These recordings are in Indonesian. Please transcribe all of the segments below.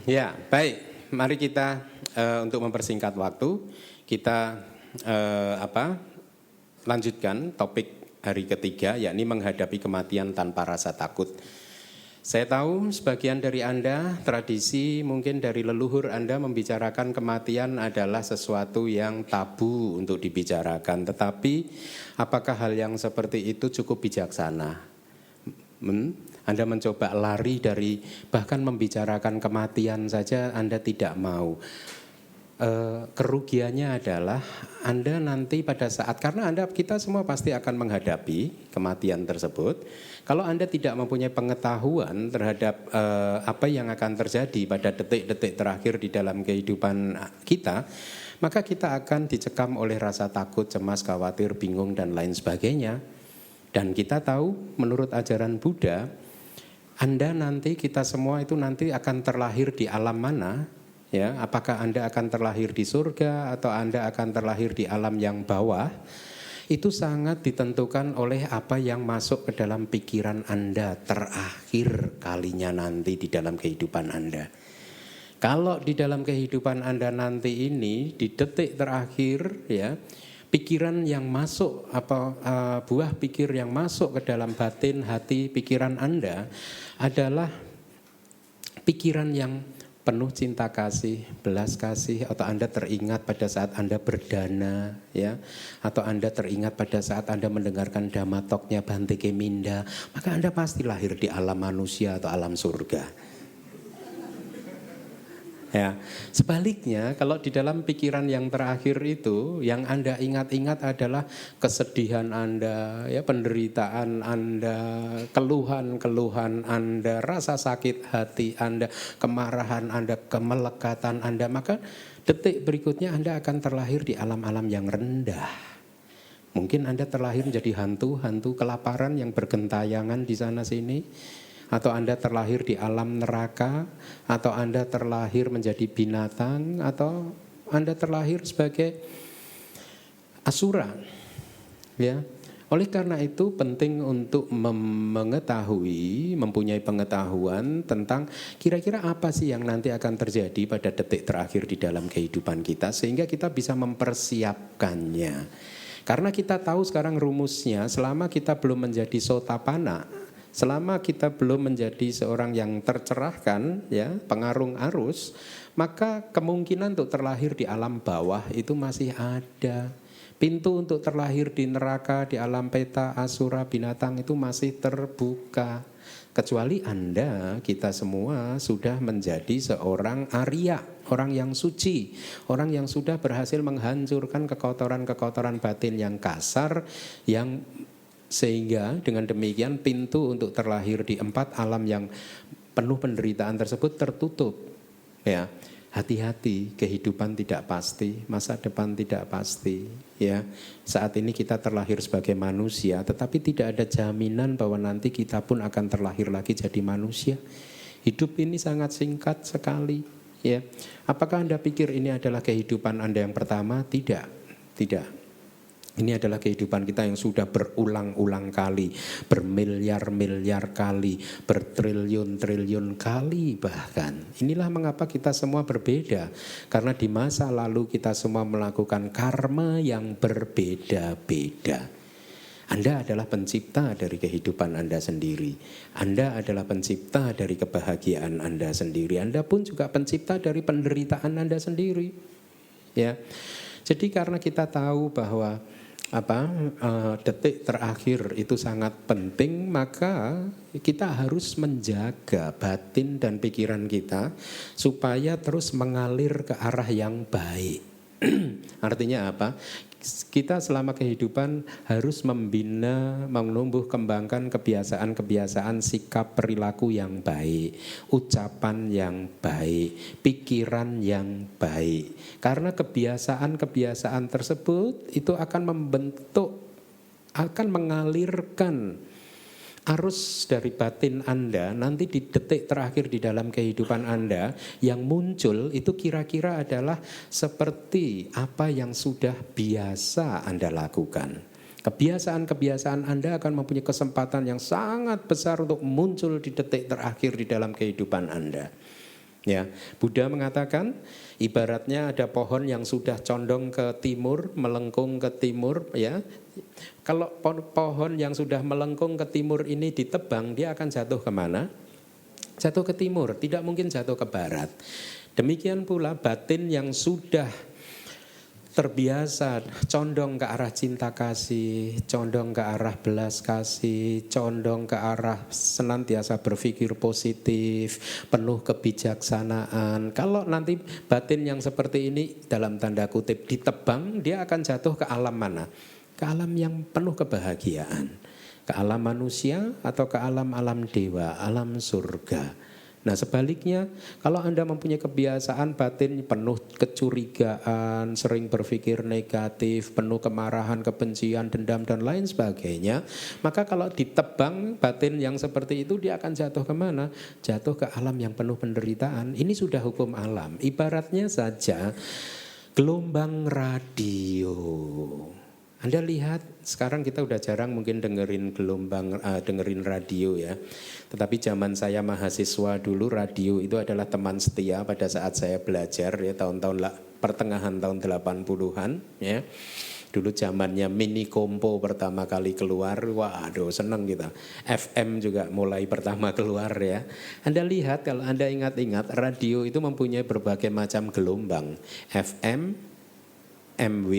Ya, baik. Mari kita untuk mempersingkat waktu, kita lanjutkan topik hari ketiga, yakni menghadapi kematian tanpa rasa takut. Saya tahu sebagian dari Anda, tradisi mungkin dari leluhur Anda membicarakan kematian adalah sesuatu yang tabu untuk dibicarakan. Tetapi apakah hal yang seperti itu cukup bijaksana? Anda mencoba lari dari bahkan membicarakan kematian saja Anda tidak mau. Kerugiannya adalah Anda nanti pada saat, karena kita semua pasti akan menghadapi kematian tersebut. Kalau Anda tidak mempunyai pengetahuan terhadap apa yang akan terjadi pada detik-detik terakhir di dalam kehidupan kita, maka kita akan dicekam oleh rasa takut, cemas, khawatir, bingung dan lain sebagainya. Dan kita tahu menurut ajaran Buddha, Anda nanti, kita semua itu nanti akan terlahir di alam mana? Ya, apakah Anda akan terlahir di surga atau Anda akan terlahir di alam yang bawah? Itu sangat ditentukan oleh apa yang masuk ke dalam pikiran Anda terakhir kalinya nanti di dalam kehidupan Anda. Kalau di dalam kehidupan Anda nanti ini di detik terakhir, ya, pikiran yang masuk buah pikir yang masuk ke dalam batin, hati, pikiran Anda adalah pikiran yang penuh cinta kasih, belas kasih, atau Anda teringat pada saat Anda berdana, ya, atau Anda teringat pada saat Anda mendengarkan Dhammantoknya Bhante Keminda, maka Anda pasti lahir di alam manusia atau alam surga. Ya, sebaliknya kalau di dalam pikiran yang terakhir itu yang Anda ingat-ingat adalah kesedihan Anda, ya, penderitaan Anda, keluhan-keluhan Anda, rasa sakit hati Anda, kemarahan Anda, kemelekatan Anda, maka detik berikutnya Anda akan terlahir di alam-alam yang rendah. Mungkin Anda terlahir menjadi hantu kelaparan yang bergentayangan di sana sini. Atau Anda terlahir di alam neraka, atau Anda terlahir menjadi binatang, atau Anda terlahir sebagai asura. Ya. Oleh karena itu penting untuk mengetahui, mempunyai pengetahuan tentang kira-kira apa sih yang nanti akan terjadi pada detik terakhir di dalam kehidupan kita, sehingga kita bisa mempersiapkannya. Karena kita tahu sekarang rumusnya, selama kita belum menjadi sotapana, selama kita belum menjadi seorang yang tercerahkan, ya, pengarung arus, maka kemungkinan untuk terlahir di alam bawah itu masih ada. Pintu untuk terlahir di neraka, di alam peta, asura, binatang itu masih terbuka. Kecuali Anda, kita semua sudah menjadi seorang Arya, orang yang suci, orang yang sudah berhasil menghancurkan kekotoran-kekotoran batin yang kasar, yang sehingga dengan demikian pintu untuk terlahir di 4 alam yang penuh penderitaan tersebut tertutup. Ya, hati-hati, kehidupan tidak pasti, masa depan tidak pasti. Ya, saat ini kita terlahir sebagai manusia, tetapi tidak ada jaminan bahwa nanti kita pun akan terlahir lagi jadi manusia. Hidup ini sangat singkat sekali. Ya, apakah Anda pikir ini adalah kehidupan Anda yang pertama? Tidak, tidak. Ini adalah kehidupan kita yang sudah berulang-ulang kali, bermiliar-miliar kali, bertriliun-triliun kali bahkan. Inilah mengapa kita semua berbeda. Karena di masa lalu kita semua melakukan karma yang berbeda-beda. Anda adalah pencipta dari kehidupan Anda sendiri. Anda adalah pencipta dari kebahagiaan Anda sendiri. Anda pun juga pencipta dari penderitaan Anda sendiri. Ya. Jadi karena kita tahu bahwa detik terakhir itu sangat penting, maka kita harus menjaga batin dan pikiran kita supaya terus mengalir ke arah yang baik. Artinya apa? Kita selama kehidupan harus membina, menumbuh kembangkan kebiasaan-kebiasaan sikap perilaku yang baik, ucapan yang baik, pikiran yang baik. Karena kebiasaan-kebiasaan tersebut itu akan membentuk, akan mengalirkan arus dari batin Anda nanti di detik terakhir di dalam kehidupan Anda yang muncul itu kira-kira adalah seperti apa yang sudah biasa Anda lakukan. Kebiasaan-kebiasaan Anda akan mempunyai kesempatan yang sangat besar untuk muncul di detik terakhir di dalam kehidupan Anda. Ya, Buddha mengatakan ibaratnya ada pohon yang sudah condong ke timur, melengkung ke timur, ya. Kalau pohon yang sudah melengkung ke timur ini ditebang, dia akan jatuh kemana? Jatuh ke timur, tidak mungkin jatuh ke barat. Demikian pula batin yang sudah terbiasa condong ke arah cinta kasih, condong ke arah belas kasih, condong ke arah senantiasa berpikir positif, penuh kebijaksanaan. Kalau nanti batin yang seperti ini dalam tanda kutip ditebang, dia akan jatuh ke alam mana? Ke alam yang penuh kebahagiaan. Ke alam manusia atau ke alam-alam dewa, alam surga. Nah sebaliknya, kalau Anda mempunyai kebiasaan batin penuh kecurigaan, sering berpikir negatif, penuh kemarahan, kebencian, dendam, dan lain sebagainya, maka kalau ditebang batin yang seperti itu, dia akan jatuh kemana? Jatuh ke alam yang penuh penderitaan. Ini sudah hukum alam. Ibaratnya saja gelombang radio. Anda lihat sekarang kita udah jarang mungkin dengerin radio ya. Tetapi zaman saya mahasiswa dulu radio itu adalah teman setia pada saat saya belajar ya tahun-tahun pertengahan tahun 80-an ya. Dulu zamannya mini kompo pertama kali keluar, waduh seneng kita. FM juga mulai pertama keluar ya. Anda lihat kalau Anda ingat-ingat radio itu mempunyai berbagai macam gelombang. FM, MW,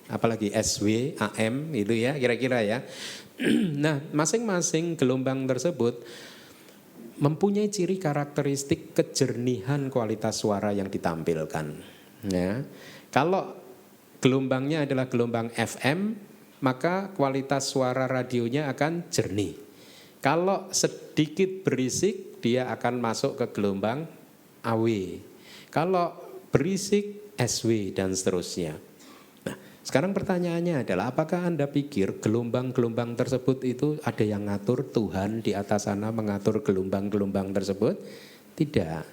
apalagi SW, AM itu ya kira-kira ya. Nah masing-masing gelombang tersebut mempunyai ciri karakteristik kejernihan kualitas suara yang ditampilkan ya. Kalau gelombangnya adalah gelombang FM, maka kualitas suara radionya akan jernih. Kalau sedikit berisik, dia akan masuk ke gelombang AW. Kalau berisik, SW dan seterusnya. Sekarang pertanyaannya adalah apakah Anda pikir gelombang-gelombang tersebut itu ada yang ngatur, Tuhan di atas sana mengatur gelombang-gelombang tersebut? Tidak.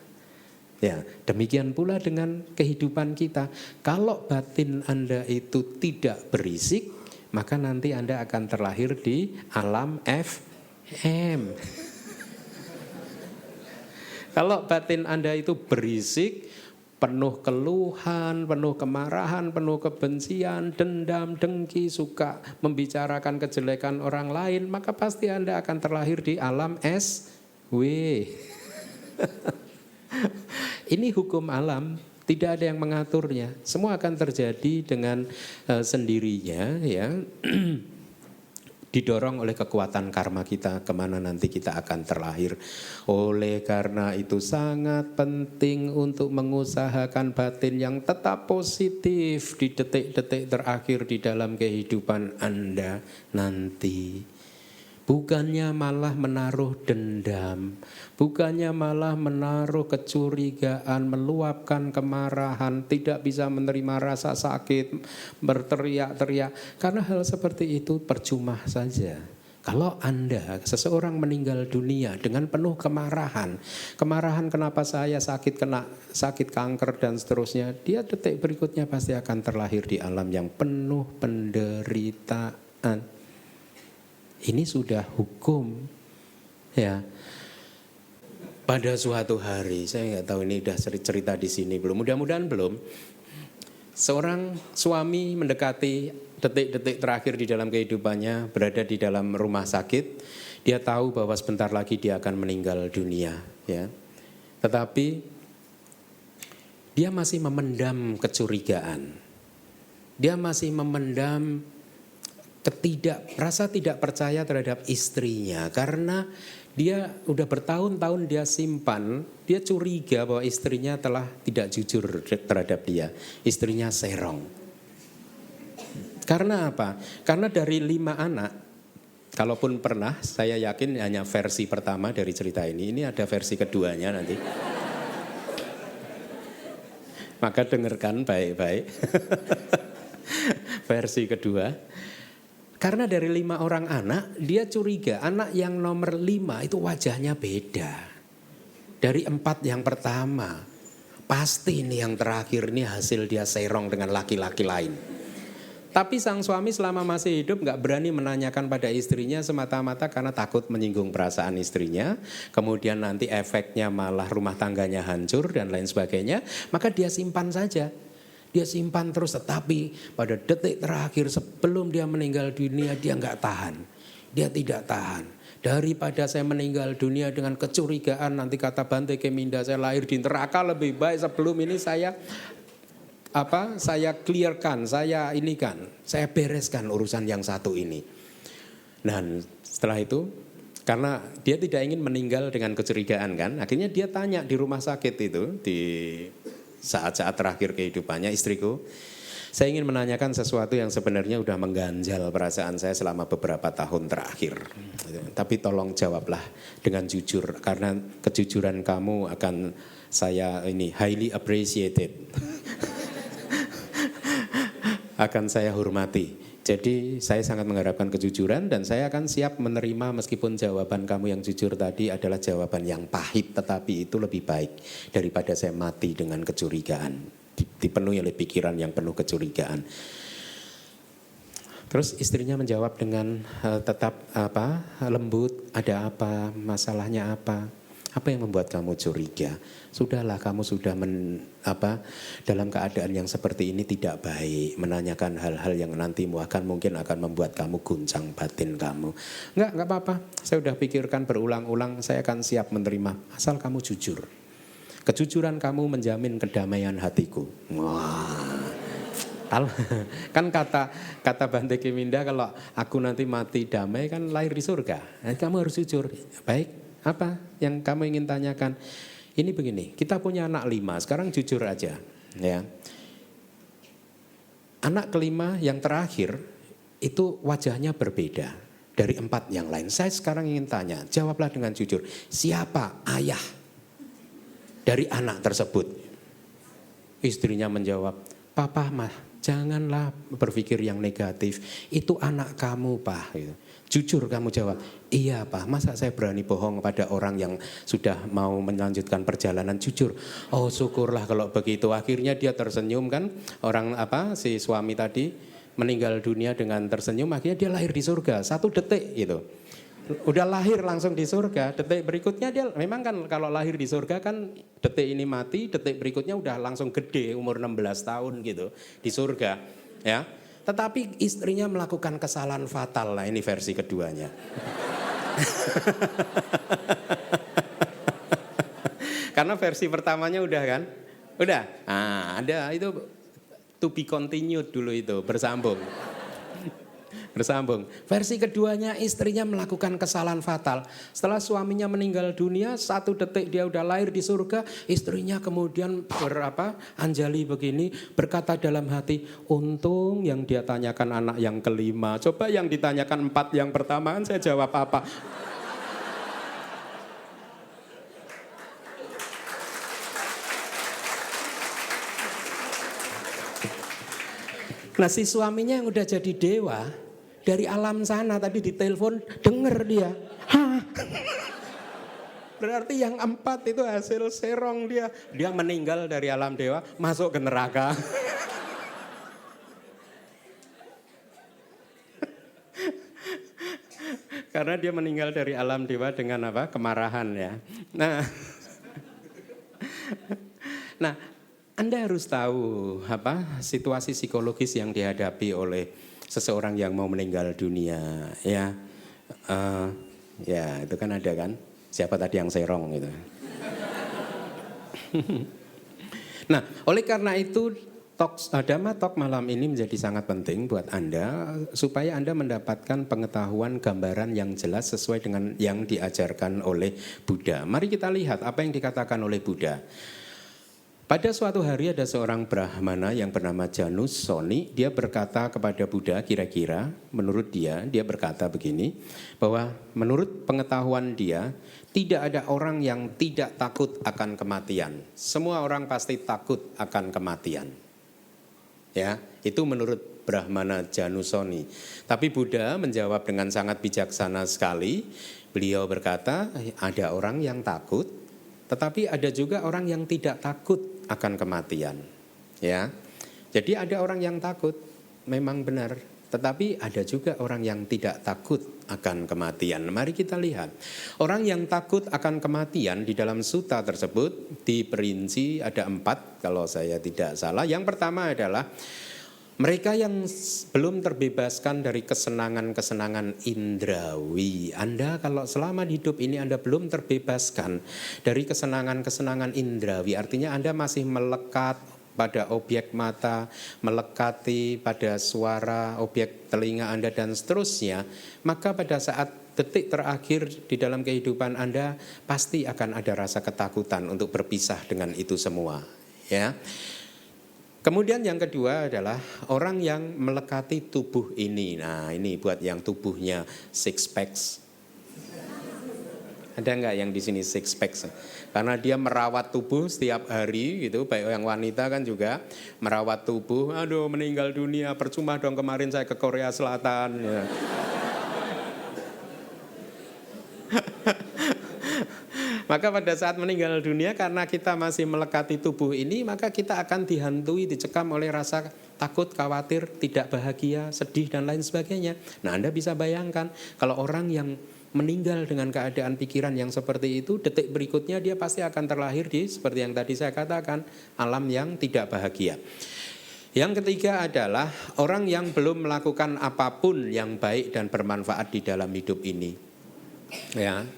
Ya, demikian pula dengan kehidupan kita. Kalau batin Anda itu tidak berisik, maka nanti Anda akan terlahir di alam FM. Kalau batin Anda itu berisik, penuh keluhan, penuh kemarahan, penuh kebencian, dendam, dengki, suka membicarakan kejelekan orang lain, maka pasti Anda akan terlahir di alam SW. Ini hukum alam, tidak ada yang mengaturnya. Semua akan terjadi dengan sendirinya ya. Didorong oleh kekuatan karma kita kemana nanti kita akan terlahir. Oleh karena itu sangat penting untuk mengusahakan batin yang tetap positif di detik-detik terakhir di dalam kehidupan Anda nanti. Bukannya malah menaruh dendam, bukannya malah menaruh kecurigaan, meluapkan kemarahan, tidak bisa menerima rasa sakit, berteriak-teriak. Karena hal seperti itu percuma saja. Kalau Anda, seseorang meninggal dunia dengan penuh kemarahan kenapa saya sakit kanker dan seterusnya, dia detik berikutnya pasti akan terlahir di alam yang penuh penderitaan. Ini sudah hukum ya. Pada suatu hari, saya nggak tahu ini udah cerita di sini belum, mudah-mudahan belum. Seorang suami mendekati detik-detik terakhir di dalam kehidupannya, berada di dalam rumah sakit. Dia tahu bahwa sebentar lagi dia akan meninggal dunia ya. Tetapi dia masih memendam kecurigaan. Dia masih memendam rasa tidak percaya terhadap istrinya karena dia udah bertahun-tahun dia simpan, dia curiga bahwa istrinya telah tidak jujur terhadap dia. Istrinya serong. Karena apa? Karena dari 5 anak, kalaupun pernah, saya yakin hanya versi pertama dari cerita ini ada versi keduanya nanti. Maka dengarkan baik-baik. Versi kedua. Karena dari 5 orang anak, dia curiga anak yang nomor 5 itu wajahnya beda. Dari 4 yang pertama. Pasti ini yang terakhir ini hasil dia serong dengan laki-laki lain. Tapi sang suami selama masih hidup nggak berani menanyakan pada istrinya semata-mata karena takut menyinggung perasaan istrinya. Kemudian nanti efeknya malah rumah tangganya hancur dan lain sebagainya. Maka dia simpan saja. Dia simpan terus, tetapi pada detik terakhir sebelum dia meninggal dunia dia nggak tahan. Dia tidak tahan. Daripada saya meninggal dunia dengan kecurigaan, nanti kata Bante Keminda saya lahir di neraka, lebih baik sebelum ini saya clearkan, saya bereskan urusan yang satu ini. Dan setelah itu, karena dia tidak ingin meninggal dengan kecurigaan kan, akhirnya dia tanya di rumah sakit itu, di saat-saat terakhir kehidupannya, istriku, saya ingin menanyakan sesuatu yang sebenarnya udah mengganjal perasaan saya selama beberapa tahun terakhir. Tapi tolong jawablah dengan jujur, karena kejujuran kamu akan saya highly appreciated. Akan saya hormati. Jadi saya sangat mengharapkan kejujuran dan saya akan siap menerima meskipun jawaban kamu yang jujur tadi adalah jawaban yang pahit, tetapi itu lebih baik daripada saya mati dengan kecurigaan, dipenuhi oleh pikiran yang penuh kecurigaan. Terus istrinya menjawab dengan tetap lembut, ada apa, masalahnya apa? Apa yang membuat kamu curiga? Sudahlah, kamu sudah dalam keadaan yang seperti ini tidak baik menanyakan hal-hal yang nanti mungkin akan membuat kamu guncang batin kamu. Enggak apa-apa. Saya sudah pikirkan berulang-ulang, saya akan siap menerima asal kamu jujur. Kejujuran kamu menjamin kedamaian hatiku. Wah. Kan kata Bante Keminda, kalau aku nanti mati damai kan lahir di surga. Kamu harus jujur. Baik. Apa yang kamu ingin tanyakan? Ini begini, kita punya anak 5, sekarang jujur aja. Ya. Anak kelima yang terakhir itu wajahnya berbeda dari 4 yang lain. Saya sekarang ingin tanya, jawablah dengan jujur. Siapa ayah dari anak tersebut? Istrinya menjawab, Papa mah, janganlah berpikir yang negatif. Itu anak kamu, Pak. Gitu. Jujur kamu jawab, iya Pak, masa saya berani bohong pada orang yang sudah mau melanjutkan perjalanan, jujur. Oh syukurlah kalau begitu. Akhirnya dia tersenyum kan, si suami tadi meninggal dunia dengan tersenyum, akhirnya dia lahir di surga, 1 detik gitu. Udah lahir langsung di surga, detik berikutnya dia, memang kan kalau lahir di surga kan detik ini mati, detik berikutnya udah langsung gede, umur 16 tahun gitu, di surga ya. Tetapi istrinya melakukan kesalahan fatal. Nah ini versi keduanya. Karena versi pertamanya udah kan? Udah. Nah, ada itu to be continued dulu itu, bersambung. Versi keduanya istrinya melakukan kesalahan fatal. Setelah suaminya meninggal dunia, 1 detik dia udah lahir di surga. Istrinya kemudian anjali begini, berkata dalam hati, untung yang dia tanyakan anak yang kelima. Coba yang ditanyakan 4 yang pertama kan saya jawab apa? Nah si suaminya yang udah jadi dewa, dari alam sana tadi ditelepon, denger dia. Hah? Berarti yang 4 itu hasil serong dia. Dia meninggal dari alam dewa, masuk ke neraka. Karena dia meninggal dari alam dewa dengan kemarahan ya. Nah, Anda harus tahu situasi psikologis yang dihadapi oleh seseorang yang mau meninggal dunia ya. Ya itu kan ada kan, siapa tadi yang serong gitu. Nah oleh karena itu Dhamma Talk malam ini menjadi sangat penting buat Anda, supaya Anda mendapatkan pengetahuan gambaran yang jelas sesuai dengan yang diajarkan oleh Buddha. Mari kita lihat apa yang dikatakan oleh Buddha. Pada suatu hari ada seorang Brahmana yang bernama Janusoni. Dia berkata kepada Buddha, kira-kira menurut dia berkata begini, bahwa menurut pengetahuan dia, tidak ada orang yang tidak takut akan kematian. Semua orang pasti takut akan kematian. Ya, itu menurut Brahmana Janusoni. Tapi Buddha menjawab dengan sangat bijaksana sekali. Beliau berkata, ada orang yang takut, tetapi ada juga orang yang tidak takut akan kematian. Ya, jadi ada orang yang takut, tetapi ada juga orang yang tidak takut akan kematian. Ya, jadi ada orang yang takut, tetapi ada juga orang yang tidak takut akan kematian. Ya, jadi ada orang yang takut, tetapi ada juga orang yang tidak takut akan kematian. Ya, jadi ada orang yang takut, tetapi ada juga orang yang tidak takut akan kematian. Ya, jadi ada orang yang takut, tetapi ada juga orang yang tidak takut akan kematian. Ya, jadi ada orang yang takut, memang benar. Tetapi ada juga orang yang tidak takut akan kematian. Mari kita lihat. Orang yang takut akan kematian di dalam sutta tersebut diperinci ada 4 kalau saya tidak salah. Yang pertama adalah mereka yang belum terbebaskan dari kesenangan-kesenangan indrawi. Anda kalau selama hidup ini Anda belum terbebaskan dari kesenangan-kesenangan indrawi, artinya Anda masih melekat pada objek mata, melekati pada suara, objek telinga Anda dan seterusnya, maka pada saat detik terakhir di dalam kehidupan Anda pasti akan ada rasa ketakutan untuk berpisah dengan itu semua, ya. Kemudian yang kedua adalah orang yang melekati tubuh ini. Nah, ini buat yang tubuhnya six packs. Ada nggak yang di sini six packs? Karena dia merawat tubuh setiap hari gitu, baik yang wanita kan juga merawat tubuh. Aduh, meninggal dunia, percuma dong kemarin saya ke Korea Selatan. Ya. Maka pada saat meninggal dunia karena kita masih melekati tubuh ini, maka kita akan dihantui, dicekam oleh rasa takut, khawatir, tidak bahagia, sedih dan lain sebagainya. Nah, Anda bisa bayangkan kalau orang yang meninggal dengan keadaan pikiran yang seperti itu, detik berikutnya dia pasti akan terlahir di seperti yang tadi saya katakan, alam yang tidak bahagia. Yang ketiga adalah orang yang belum melakukan apapun yang baik dan bermanfaat di dalam hidup ini. Ya.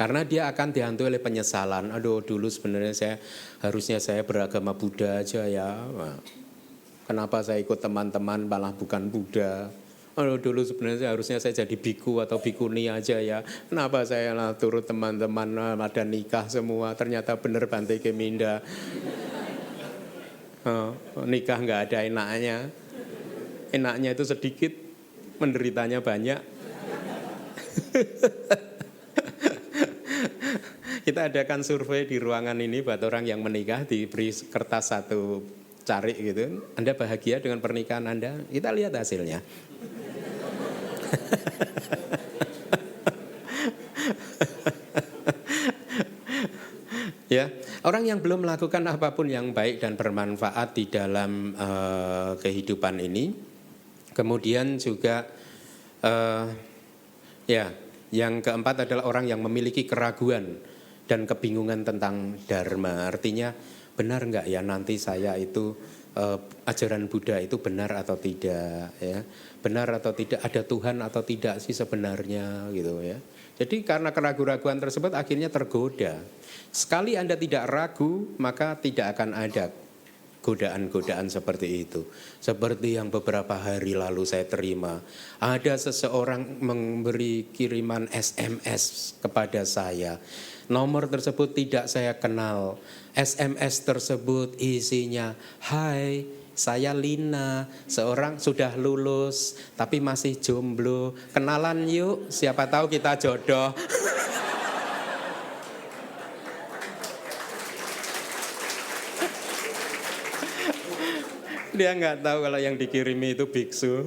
Karena dia akan dihantui oleh penyesalan. Aduh, dulu sebenarnya harusnya saya beragama Buddha aja ya. Kenapa saya ikut teman-teman malah bukan Buddha? Aduh, dulu sebenarnya harusnya saya jadi biku atau bikuni aja ya. Kenapa saya turut teman-teman ada nikah semua? Ternyata benar Bante Keminda. Nikah nggak ada enaknya. Enaknya itu sedikit, menderitanya banyak. Kita adakan survei di ruangan ini buat orang yang menikah, diberi kertas satu cari gitu. Anda bahagia dengan pernikahan Anda? Kita lihat hasilnya. Ya, orang yang belum melakukan apapun yang baik dan bermanfaat di dalam kehidupan ini, kemudian juga yang keempat adalah orang yang memiliki keraguan dan kebingungan tentang dharma. Artinya benar enggak ya nanti saya itu ajaran Buddha itu benar atau tidak ya? Benar atau tidak, ada Tuhan atau tidak sih sebenarnya gitu ya. Jadi karena keraguan-keraguan tersebut akhirnya tergoda. Sekali Anda tidak ragu, maka tidak akan ada godaan-godaan seperti itu. Seperti yang beberapa hari lalu saya terima. Ada seseorang memberi kiriman SMS kepada saya. Nomor tersebut tidak saya kenal. SMS tersebut isinya, "Hai, saya Lina, seorang sudah lulus tapi masih jomblo. Kenalan yuk, siapa tahu kita jodoh." Dia nggak tahu kalau yang dikirimi itu biksu.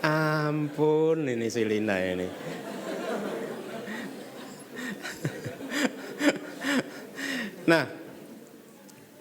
Ampun, ini si Lina ini. Nah,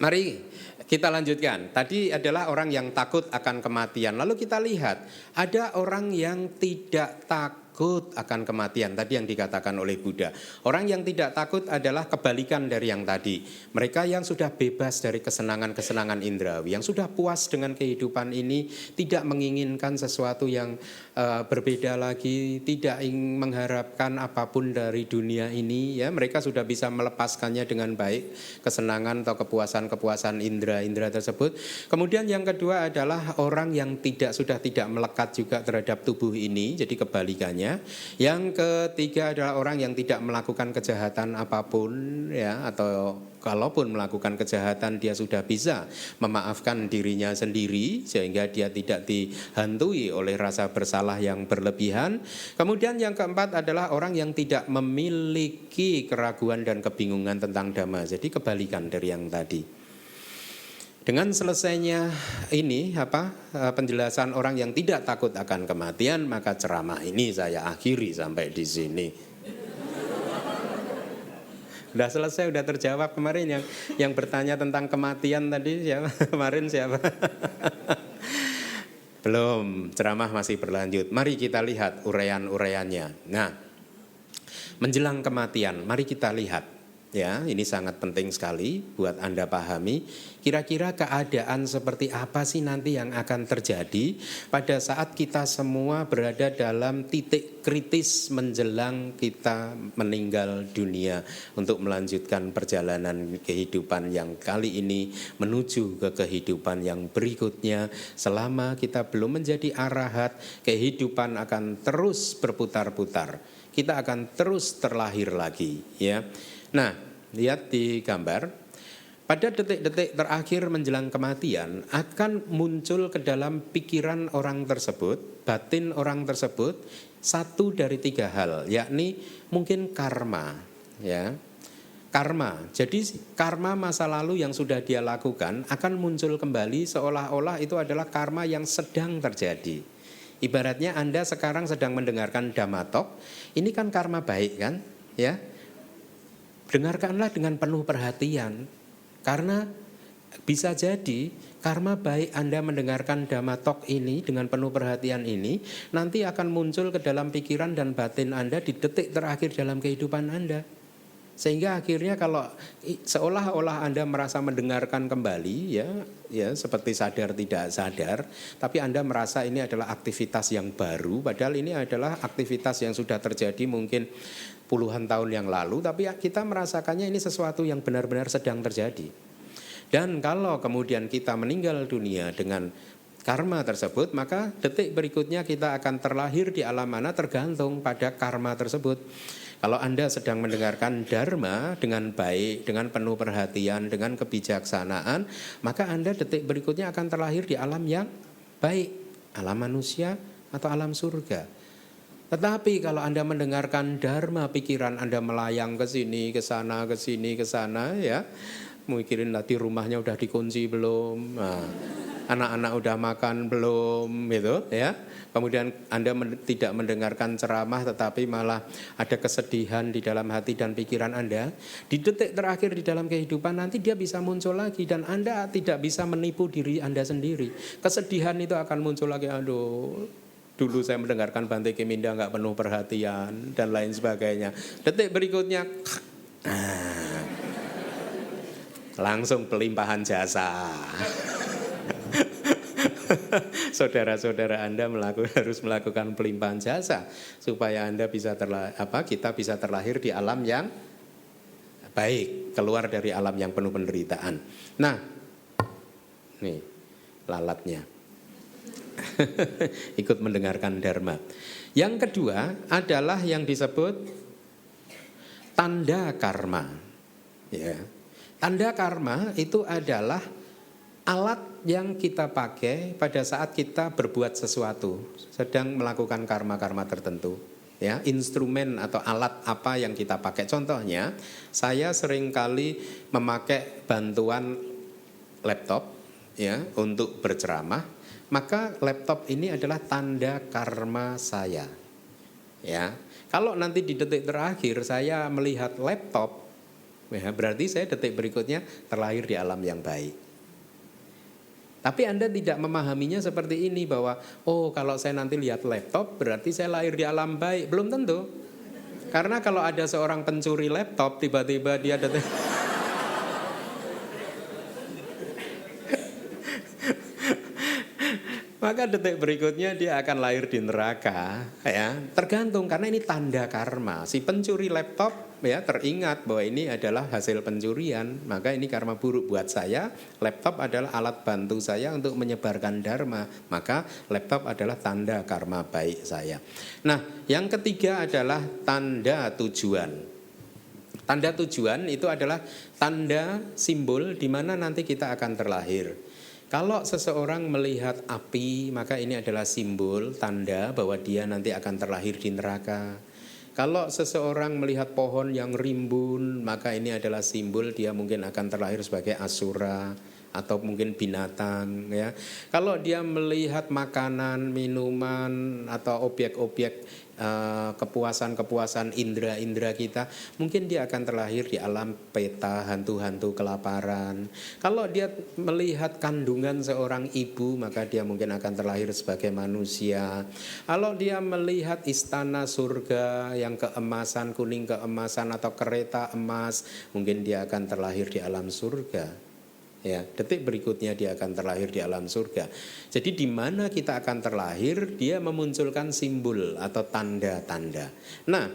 mari kita lanjutkan. Tadi adalah orang yang takut akan kematian. Lalu kita lihat, ada orang yang tidak takut akan kematian. Tadi yang dikatakan oleh Buddha. Orang yang tidak takut adalah kebalikan dari yang tadi. Mereka yang sudah bebas dari kesenangan-kesenangan indrawi, yang sudah puas dengan kehidupan ini, tidak menginginkan sesuatu yang berbeda lagi, tidak ingin mengharapkan apapun dari dunia ini. Ya, mereka sudah bisa melepaskannya dengan baik, kesenangan atau kepuasan-kepuasan indera tersebut. Kemudian yang kedua adalah orang yang sudah tidak melekat juga terhadap tubuh ini, jadi kebalikannya. Yang ketiga adalah orang yang tidak melakukan kejahatan apapun ya, atau kalaupun melakukan kejahatan dia sudah bisa memaafkan dirinya sendiri sehingga dia tidak dihantui oleh rasa bersalah yang berlebihan. Kemudian yang keempat adalah orang yang tidak memiliki keraguan dan kebingungan tentang dhamma. Jadi kebalikan dari yang tadi. Dengan selesainya ini penjelasan orang yang tidak takut akan kematian, maka ceramah ini saya akhiri sampai di sini. Udah selesai, udah terjawab kemarin yang bertanya tentang kematian tadi siapa? Kemarin siapa? Belum, ceramah masih berlanjut. Mari kita lihat uraian-uraiannya. Nah, menjelang kematian, mari kita lihat. Ya, ini sangat penting sekali buat Anda pahami. Kira-kira keadaan seperti apa sih nanti yang akan terjadi pada saat kita semua berada dalam titik kritis menjelang kita meninggal dunia untuk melanjutkan perjalanan kehidupan yang kali ini menuju ke kehidupan yang berikutnya. Selama kita belum menjadi arahat, kehidupan akan terus berputar-putar. Kita akan terus terlahir lagi, ya. Nah, lihat di gambar. Pada detik-detik terakhir menjelang kematian akan muncul ke dalam pikiran orang tersebut, batin orang tersebut, satu dari tiga hal, yakni mungkin karma, ya. Karma. Jadi karma masa lalu yang sudah dia lakukan akan muncul kembali seolah-olah itu adalah karma yang sedang terjadi. Ibaratnya Anda sekarang sedang mendengarkan Dhammatalk, ini kan karma baik kan, ya. Dengarkanlah dengan penuh perhatian, karena bisa jadi karma baik Anda mendengarkan Dhammatalk ini dengan penuh perhatian ini nanti akan muncul ke dalam pikiran dan batin Anda di detik terakhir dalam kehidupan Anda. Sehingga akhirnya kalau seolah-olah Anda merasa mendengarkan kembali, ya seperti sadar tidak sadar, tapi Anda merasa ini adalah aktivitas yang baru, padahal ini adalah aktivitas yang sudah terjadi mungkin puluhan tahun yang lalu, tapi kita merasakannya ini sesuatu yang benar-benar sedang terjadi. Dan kalau kemudian kita meninggal dunia dengan karma tersebut, maka detik berikutnya kita akan terlahir di alam mana tergantung pada karma tersebut. Kalau Anda sedang mendengarkan dharma dengan baik, dengan penuh perhatian, dengan kebijaksanaan, maka Anda detik berikutnya akan terlahir di alam yang baik, alam manusia atau alam surga. Tetapi kalau Anda mendengarkan dharma, pikiran Anda melayang ke sini, ke sana, ke sini, ke sana, ya, mikirin nanti rumahnya udah dikunci belum, nah, anak-anak udah makan belum, gitu, ya. Kemudian Anda tidak mendengarkan ceramah, tetapi malah ada kesedihan di dalam hati dan pikiran Anda. Di detik terakhir di dalam kehidupan nanti dia bisa muncul lagi dan Anda tidak bisa menipu diri Anda sendiri. Kesedihan itu akan muncul lagi, aduh, dulu saya mendengarkan Bante Keminda nggak penuh perhatian dan lain sebagainya. Detik berikutnya, langsung pelimpahan jasa. Saudara-saudara Anda harus melakukan pelimpahan jasa supaya Anda bisa kita bisa terlahir di alam yang baik, keluar dari alam yang penuh penderitaan. Nah, nih lalatnya. Ikut mendengarkan dharma. Yang kedua adalah yang disebut tanda karma. Ya. Tanda karma itu adalah alat yang kita pakai pada saat kita berbuat sesuatu, sedang melakukan karma-karma tertentu. Ya, instrumen atau alat apa yang kita pakai. Contohnya, saya seringkali memakai bantuan laptop, ya, untuk berceramah. Maka laptop ini adalah tanda karma saya. Ya, kalau nanti di detik terakhir saya melihat laptop, ya, berarti saya detik berikutnya terlahir di alam yang baik. Tapi Anda tidak memahaminya seperti ini, bahwa oh kalau saya nanti lihat laptop berarti saya lahir di alam baik. Belum tentu. Karena kalau ada seorang pencuri laptop tiba-tiba dia datang maka detik berikutnya dia akan lahir di neraka, ya. Tergantung, karena ini tanda karma. Si pencuri laptop, ya, teringat bahwa ini adalah hasil pencurian, maka ini karma buruk buat saya. Laptop adalah alat bantu saya untuk menyebarkan dharma, maka laptop adalah tanda karma baik saya. Nah, yang ketiga adalah tanda tujuan. Tanda tujuan itu adalah tanda simbol di mana nanti kita akan terlahir. Kalau seseorang melihat api, maka ini adalah simbol, tanda bahwa dia nanti akan terlahir di neraka. Kalau seseorang melihat pohon yang rimbun, maka ini adalah simbol dia mungkin akan terlahir sebagai asura atau mungkin binatang ya. Kalau dia melihat makanan, minuman atau objek-objek kepuasan-kepuasan indera-indera kita, mungkin dia akan terlahir di alam peta hantu-hantu kelaparan. Kalau dia melihat kandungan seorang ibu, maka dia mungkin akan terlahir sebagai manusia. Kalau dia melihat istana surga yang keemasan, kuning keemasan atau kereta emas, mungkin dia akan terlahir di alam surga. Ya, detik berikutnya dia akan terlahir di alam surga. Jadi di mana kita akan terlahir, dia memunculkan simbol atau tanda-tanda. Nah,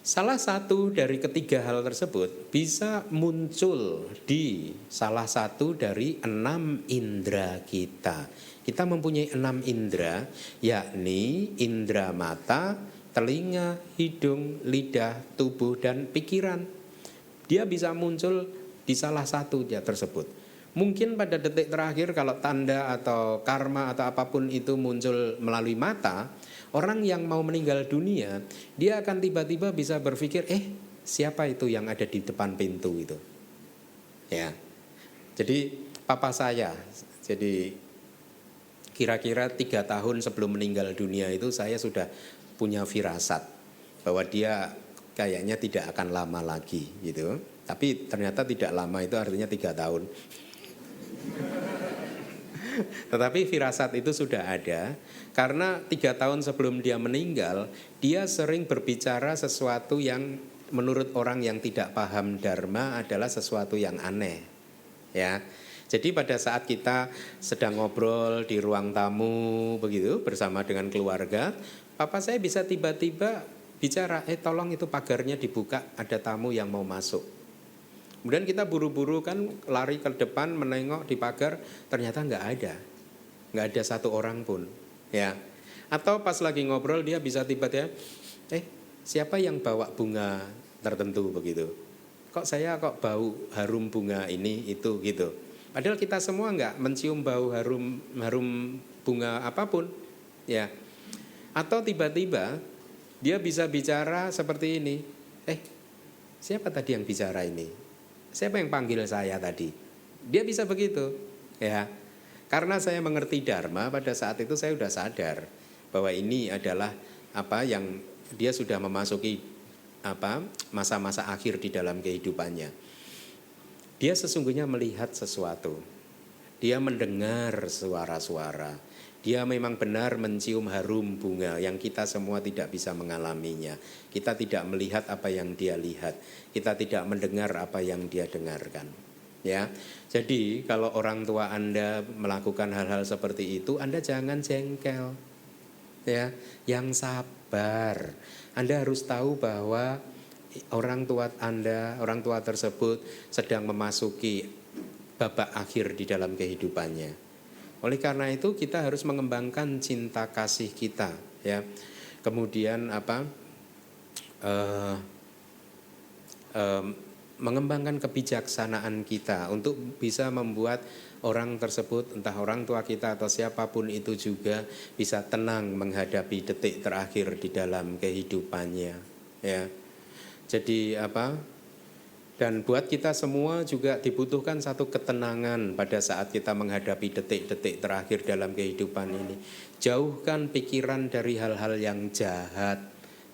salah satu dari ketiga hal tersebut bisa muncul di salah satu dari 6 indera kita. Kita mempunyai 6 indera, yakni indera mata, telinga, hidung, lidah, tubuh, dan pikiran. Dia bisa muncul di salah satu dia tersebut. Mungkin pada detik terakhir kalau tanda atau karma atau apapun itu muncul melalui mata, orang yang mau meninggal dunia, dia akan tiba-tiba bisa berpikir, siapa itu yang ada di depan pintu itu? Ya. Jadi papa saya, jadi kira-kira 3 tahun sebelum meninggal dunia itu saya sudah punya firasat bahwa dia kayaknya tidak akan lama lagi gitu. Tapi ternyata tidak lama itu artinya 3 tahun. Tetapi firasat itu sudah ada. Karena 3 tahun sebelum dia meninggal, dia sering berbicara sesuatu yang menurut orang yang tidak paham dharma adalah sesuatu yang aneh. Ya. Jadi pada saat kita sedang ngobrol di ruang tamu begitu bersama dengan keluarga, papa saya bisa tiba-tiba bicara, tolong itu pagarnya dibuka, ada tamu yang mau masuk. Kemudian kita buru-buru kan lari ke depan menengok di pagar, ternyata nggak ada satu orang pun, ya. Atau pas lagi ngobrol dia bisa tiba-tiba, siapa yang bawa bunga tertentu begitu? Kok saya bau harum bunga ini itu gitu. Padahal kita semua nggak mencium bau harum bunga apapun, ya. Atau tiba-tiba dia bisa bicara seperti ini, siapa tadi yang bicara ini? Siapa yang panggil saya tadi? Dia bisa begitu, ya. Karena saya mengerti dharma, pada saat itu saya sudah sadar bahwa ini adalah apa yang dia sudah memasuki masa-masa akhir di dalam kehidupannya. Dia sesungguhnya melihat sesuatu. Dia mendengar suara-suara. Dia memang benar mencium harum bunga yang kita semua tidak bisa mengalaminya. Kita tidak melihat apa yang dia lihat. Kita tidak mendengar apa yang dia dengarkan. Ya. Jadi kalau orang tua Anda melakukan hal-hal seperti itu, Anda jangan jengkel. Ya, yang sabar. Anda harus tahu bahwa orang tua Anda, orang tua tersebut sedang memasuki babak akhir di dalam kehidupannya. Oleh karena itu kita harus mengembangkan cinta kasih kita, ya. Kemudian mengembangkan kebijaksanaan kita untuk bisa membuat orang tersebut, entah orang tua kita atau siapapun itu juga bisa tenang menghadapi detik terakhir di dalam kehidupannya, ya. Jadi dan buat kita semua juga dibutuhkan satu ketenangan pada saat kita menghadapi detik-detik terakhir dalam kehidupan ini. Jauhkan pikiran dari hal-hal yang jahat.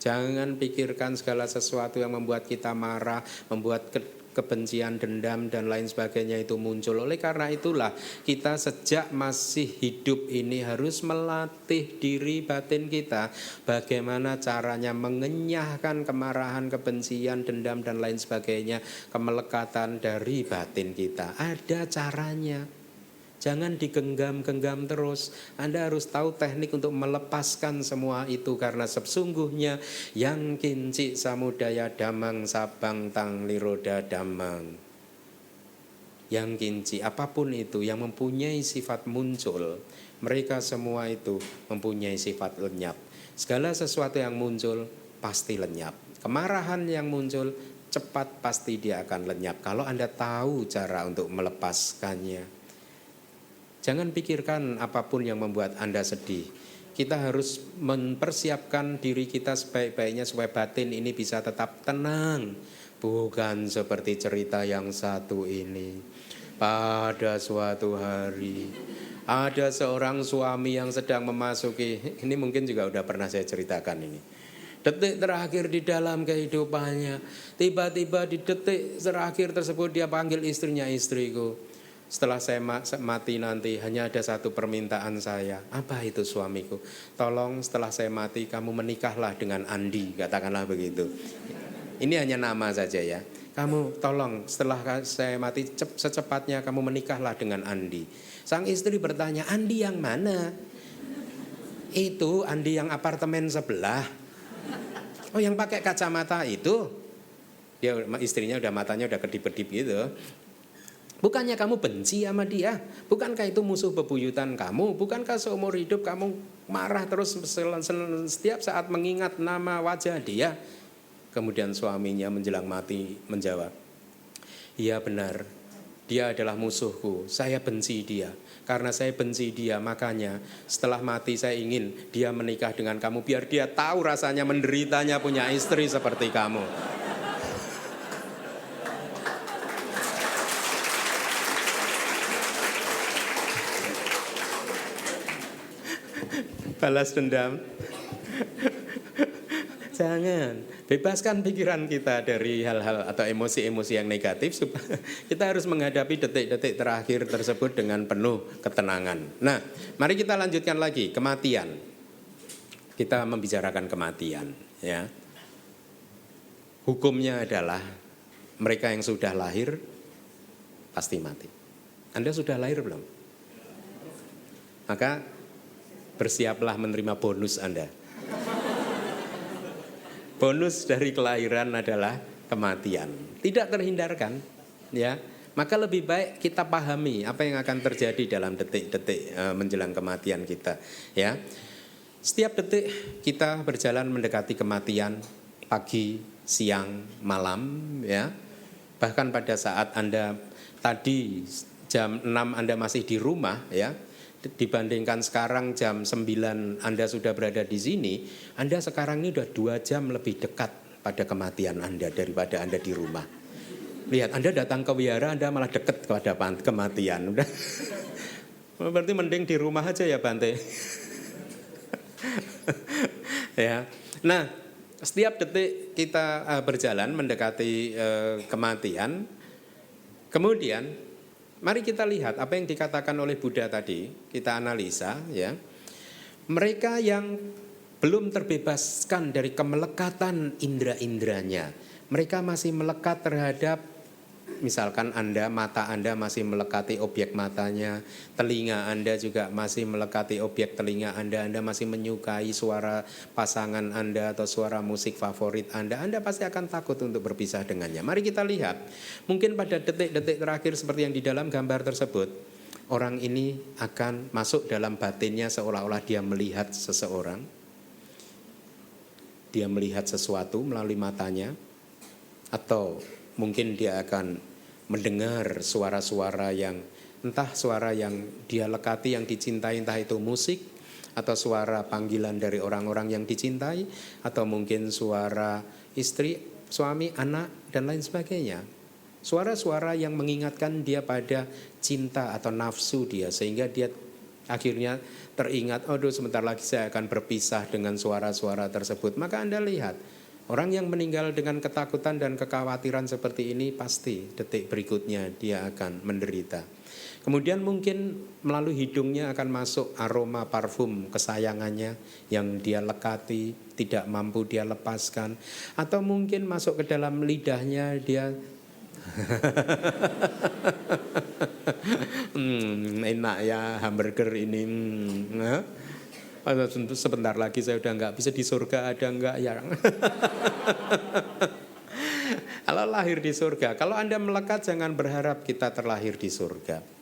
Jangan pikirkan segala sesuatu yang membuat kita marah, membuat kebencian, dendam, dan lain sebagainya itu muncul. Oleh karena itulah kita sejak masih hidup ini harus melatih diri batin kita bagaimana caranya mengenyahkan kemarahan, kebencian, dendam, dan lain sebagainya, kemelekatan dari batin kita. Ada caranya. Jangan digenggam-genggam terus. Anda harus tahu teknik untuk melepaskan semua itu. Karena sesungguhnya yang kinci samudaya damang sabang tang liroda damang. Yang kinci apapun itu yang mempunyai sifat muncul, mereka semua itu mempunyai sifat lenyap. Segala sesuatu yang muncul pasti lenyap. Kemarahan yang muncul cepat pasti dia akan lenyap kalau Anda tahu cara untuk melepaskannya. Jangan pikirkan apapun yang membuat Anda sedih. Kita harus mempersiapkan diri kita sebaik-baiknya supaya batin ini bisa tetap tenang. Bukan seperti cerita yang satu ini. Pada suatu hari ada seorang suami yang sedang memasuki, ini mungkin juga udah pernah saya ceritakan ini. Detik terakhir di dalam kehidupannya, tiba-tiba di detik terakhir tersebut dia panggil istrinya, istriku, setelah saya mati nanti hanya ada satu permintaan saya. Apa itu suamiku? Tolong setelah saya mati kamu menikahlah dengan Andi, katakanlah begitu. Ini hanya nama saja ya. Kamu tolong setelah saya mati secepatnya kamu menikahlah dengan Andi. Sang istri bertanya, Andi yang mana? Itu Andi yang apartemen sebelah. Oh yang pakai kacamata itu? Dia istrinya udah matanya udah kedip-kedip gitu. Bukannya kamu benci sama dia? Bukankah itu musuh bebuyutan kamu? Bukankah seumur hidup kamu marah terus setiap saat mengingat nama wajah dia? Kemudian suaminya menjelang mati menjawab, iya benar, dia adalah musuhku, saya benci dia. Karena saya benci dia, makanya setelah mati saya ingin dia menikah dengan kamu, biar dia tahu rasanya menderitanya punya istri seperti kamu. Balas dendam. Jangan, bebaskan pikiran kita dari hal-hal atau emosi-emosi yang negatif supaya kita harus menghadapi detik-detik terakhir tersebut dengan penuh ketenangan. Nah, mari kita lanjutkan lagi, kematian. Kita membicarakan kematian, ya. Hukumnya adalah mereka yang sudah lahir pasti mati. Anda sudah lahir belum? Maka bersiaplah menerima bonus Anda. Bonus dari kelahiran adalah kematian. Tidak terhindarkan, ya. Maka lebih baik kita pahami apa yang akan terjadi dalam detik-detik menjelang kematian kita, ya. Setiap detik kita berjalan mendekati kematian, pagi, siang, malam, ya. Bahkan pada saat Anda tadi jam 6 Anda masih di rumah, ya. Dibandingkan sekarang jam 9 Anda sudah berada di sini, Anda sekarang ini sudah 2 jam lebih dekat pada kematian Anda daripada Anda di rumah. Lihat, Anda datang ke wihara, Anda malah dekat kepada kematian. Udah. Berarti mending di rumah aja ya Bante. Ya. Nah, setiap detik kita berjalan mendekati kematian, kemudian mari kita lihat apa yang dikatakan oleh Buddha tadi, kita analisa ya. Mereka yang belum terbebaskan dari kemelekatan indera-inderanya, mereka masih melekat terhadap, misalkan mata Anda masih melekati objek matanya, telinga Anda juga masih melekati objek telinga Anda masih menyukai suara pasangan Anda atau suara musik favorit Anda pasti akan takut untuk berpisah dengannya. Mari kita lihat, mungkin pada detik-detik terakhir seperti yang di dalam gambar tersebut, orang ini akan masuk dalam batinnya seolah-olah dia melihat seseorang, dia melihat sesuatu melalui matanya, atau mungkin dia akan mendengar suara-suara yang entah suara yang dia lekati, yang dicintai, entah itu musik atau suara panggilan dari orang-orang yang dicintai, atau mungkin suara istri, suami, anak dan lain sebagainya. Suara-suara yang mengingatkan dia pada cinta atau nafsu dia, sehingga dia akhirnya teringat, aduh sebentar lagi saya akan berpisah dengan suara-suara tersebut. Maka Anda lihat, orang yang meninggal dengan ketakutan dan kekhawatiran seperti ini pasti detik berikutnya dia akan menderita. Kemudian mungkin melalui hidungnya akan masuk aroma parfum kesayangannya yang dia lekati, tidak mampu dia lepaskan. Atau mungkin masuk ke dalam lidahnya dia enak ya hamburger ini. Sebentar lagi saya udah nggak bisa di surga, ada nggak ya? Kalau lahir di surga, kalau Anda melekat jangan berharap kita terlahir di surga.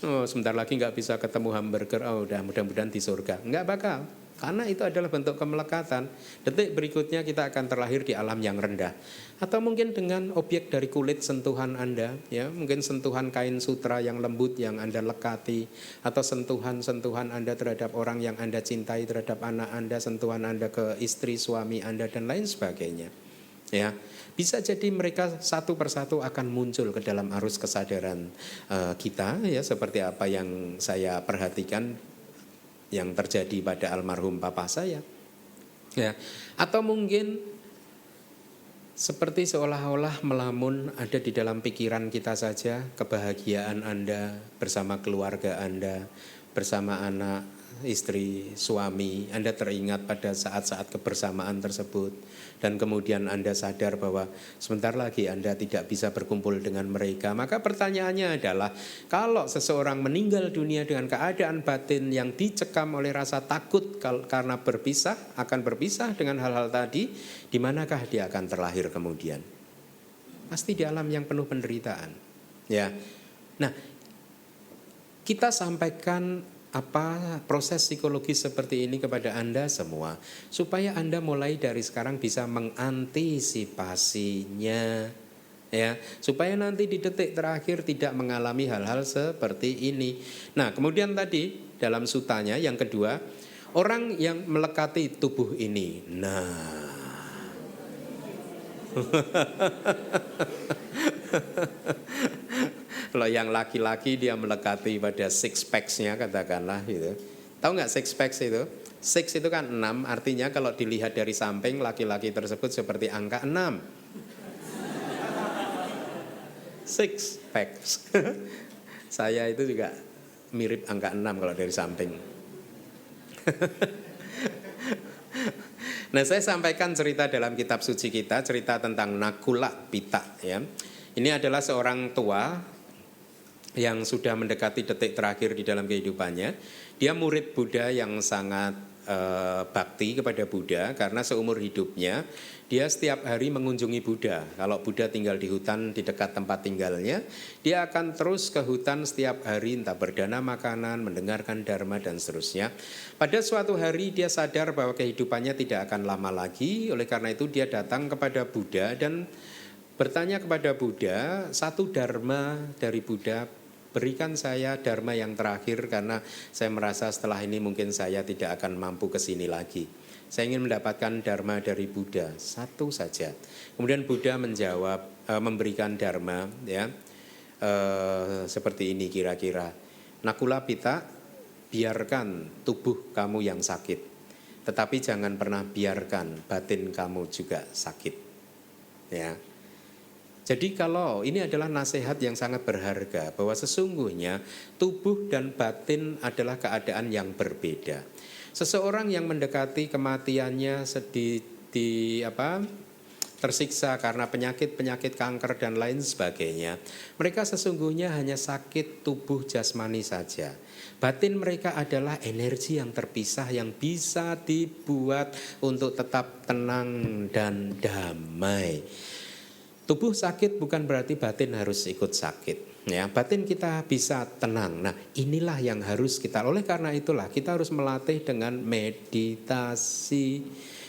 Oh sebentar lagi nggak bisa ketemu hamburger, oh udah mudah-mudahan di surga. Nggak bakal, karena itu adalah bentuk kemelekatan. Detik berikutnya kita akan terlahir di alam yang rendah. Atau mungkin dengan objek dari kulit sentuhan Anda, ya, mungkin sentuhan kain sutra yang lembut yang Anda lekati, atau sentuhan-sentuhan Anda terhadap orang yang Anda cintai, terhadap anak Anda, sentuhan Anda ke istri, suami Anda dan lain sebagainya. Ya. Bisa jadi mereka satu persatu akan muncul ke dalam arus kesadaran kita, ya, seperti apa yang saya perhatikan yang terjadi pada almarhum papa saya, ya. Atau mungkin seperti seolah-olah melamun ada di dalam pikiran kita saja, kebahagiaan Anda bersama keluarga Anda, bersama anak, istri, suami. Anda teringat pada saat-saat kebersamaan tersebut, dan kemudian Anda sadar bahwa sebentar lagi Anda tidak bisa berkumpul dengan mereka. Maka pertanyaannya adalah, kalau seseorang meninggal dunia dengan keadaan batin yang dicekam oleh rasa takut karena akan berpisah dengan hal-hal tadi, di manakah dia akan terlahir kemudian? Pasti di alam yang penuh penderitaan, ya. Nah, kita sampaikan proses psikologis seperti ini kepada Anda semua, supaya Anda mulai dari sekarang bisa mengantisipasinya, ya, supaya nanti di detik terakhir tidak mengalami hal-hal seperti ini. Nah, kemudian tadi dalam sutanya yang kedua, orang yang melekati tubuh ini. Nah, kalau yang laki-laki dia melekati pada six packs-nya, katakanlah gitu. Tahu nggak six packs itu? Six itu kan 6, artinya kalau dilihat dari samping laki-laki tersebut seperti angka 6. Six packs. Saya itu juga mirip angka 6 kalau dari samping. Nah, saya sampaikan cerita dalam kitab suci kita, cerita tentang Nakula Pita, ya. Ini adalah seorang tua yang sudah mendekati detik terakhir di dalam kehidupannya. Dia murid Buddha yang sangat bakti kepada Buddha, karena seumur hidupnya dia setiap hari mengunjungi Buddha. Kalau Buddha tinggal di hutan di dekat tempat tinggalnya, dia akan terus ke hutan setiap hari, entah berdana makanan, mendengarkan dharma, dan seterusnya. Pada suatu hari dia sadar bahwa kehidupannya tidak akan lama lagi. Oleh karena itu dia datang kepada Buddha dan bertanya kepada Buddha, satu dharma dari Buddha, berikan saya dharma yang terakhir, karena saya merasa setelah ini mungkin saya tidak akan mampu ke sini lagi. Saya ingin mendapatkan dharma dari Buddha, satu saja. Kemudian Buddha menjawab, memberikan dharma, ya, seperti ini kira-kira. Nakula Pita, biarkan tubuh kamu yang sakit, tetapi jangan pernah biarkan batin kamu juga sakit, ya. Jadi kalau ini adalah nasihat yang sangat berharga, bahwa sesungguhnya tubuh dan batin adalah keadaan yang berbeda. Seseorang yang mendekati kematiannya tersiksa karena penyakit kanker dan lain sebagainya, mereka sesungguhnya hanya sakit tubuh jasmani saja. Batin mereka adalah energi yang terpisah yang bisa dibuat untuk tetap tenang dan damai. Tubuh sakit bukan berarti batin harus ikut sakit, ya. Batin kita bisa tenang. Nah, inilah yang harus kita. Oleh karena itulah kita harus melatih dengan meditasi,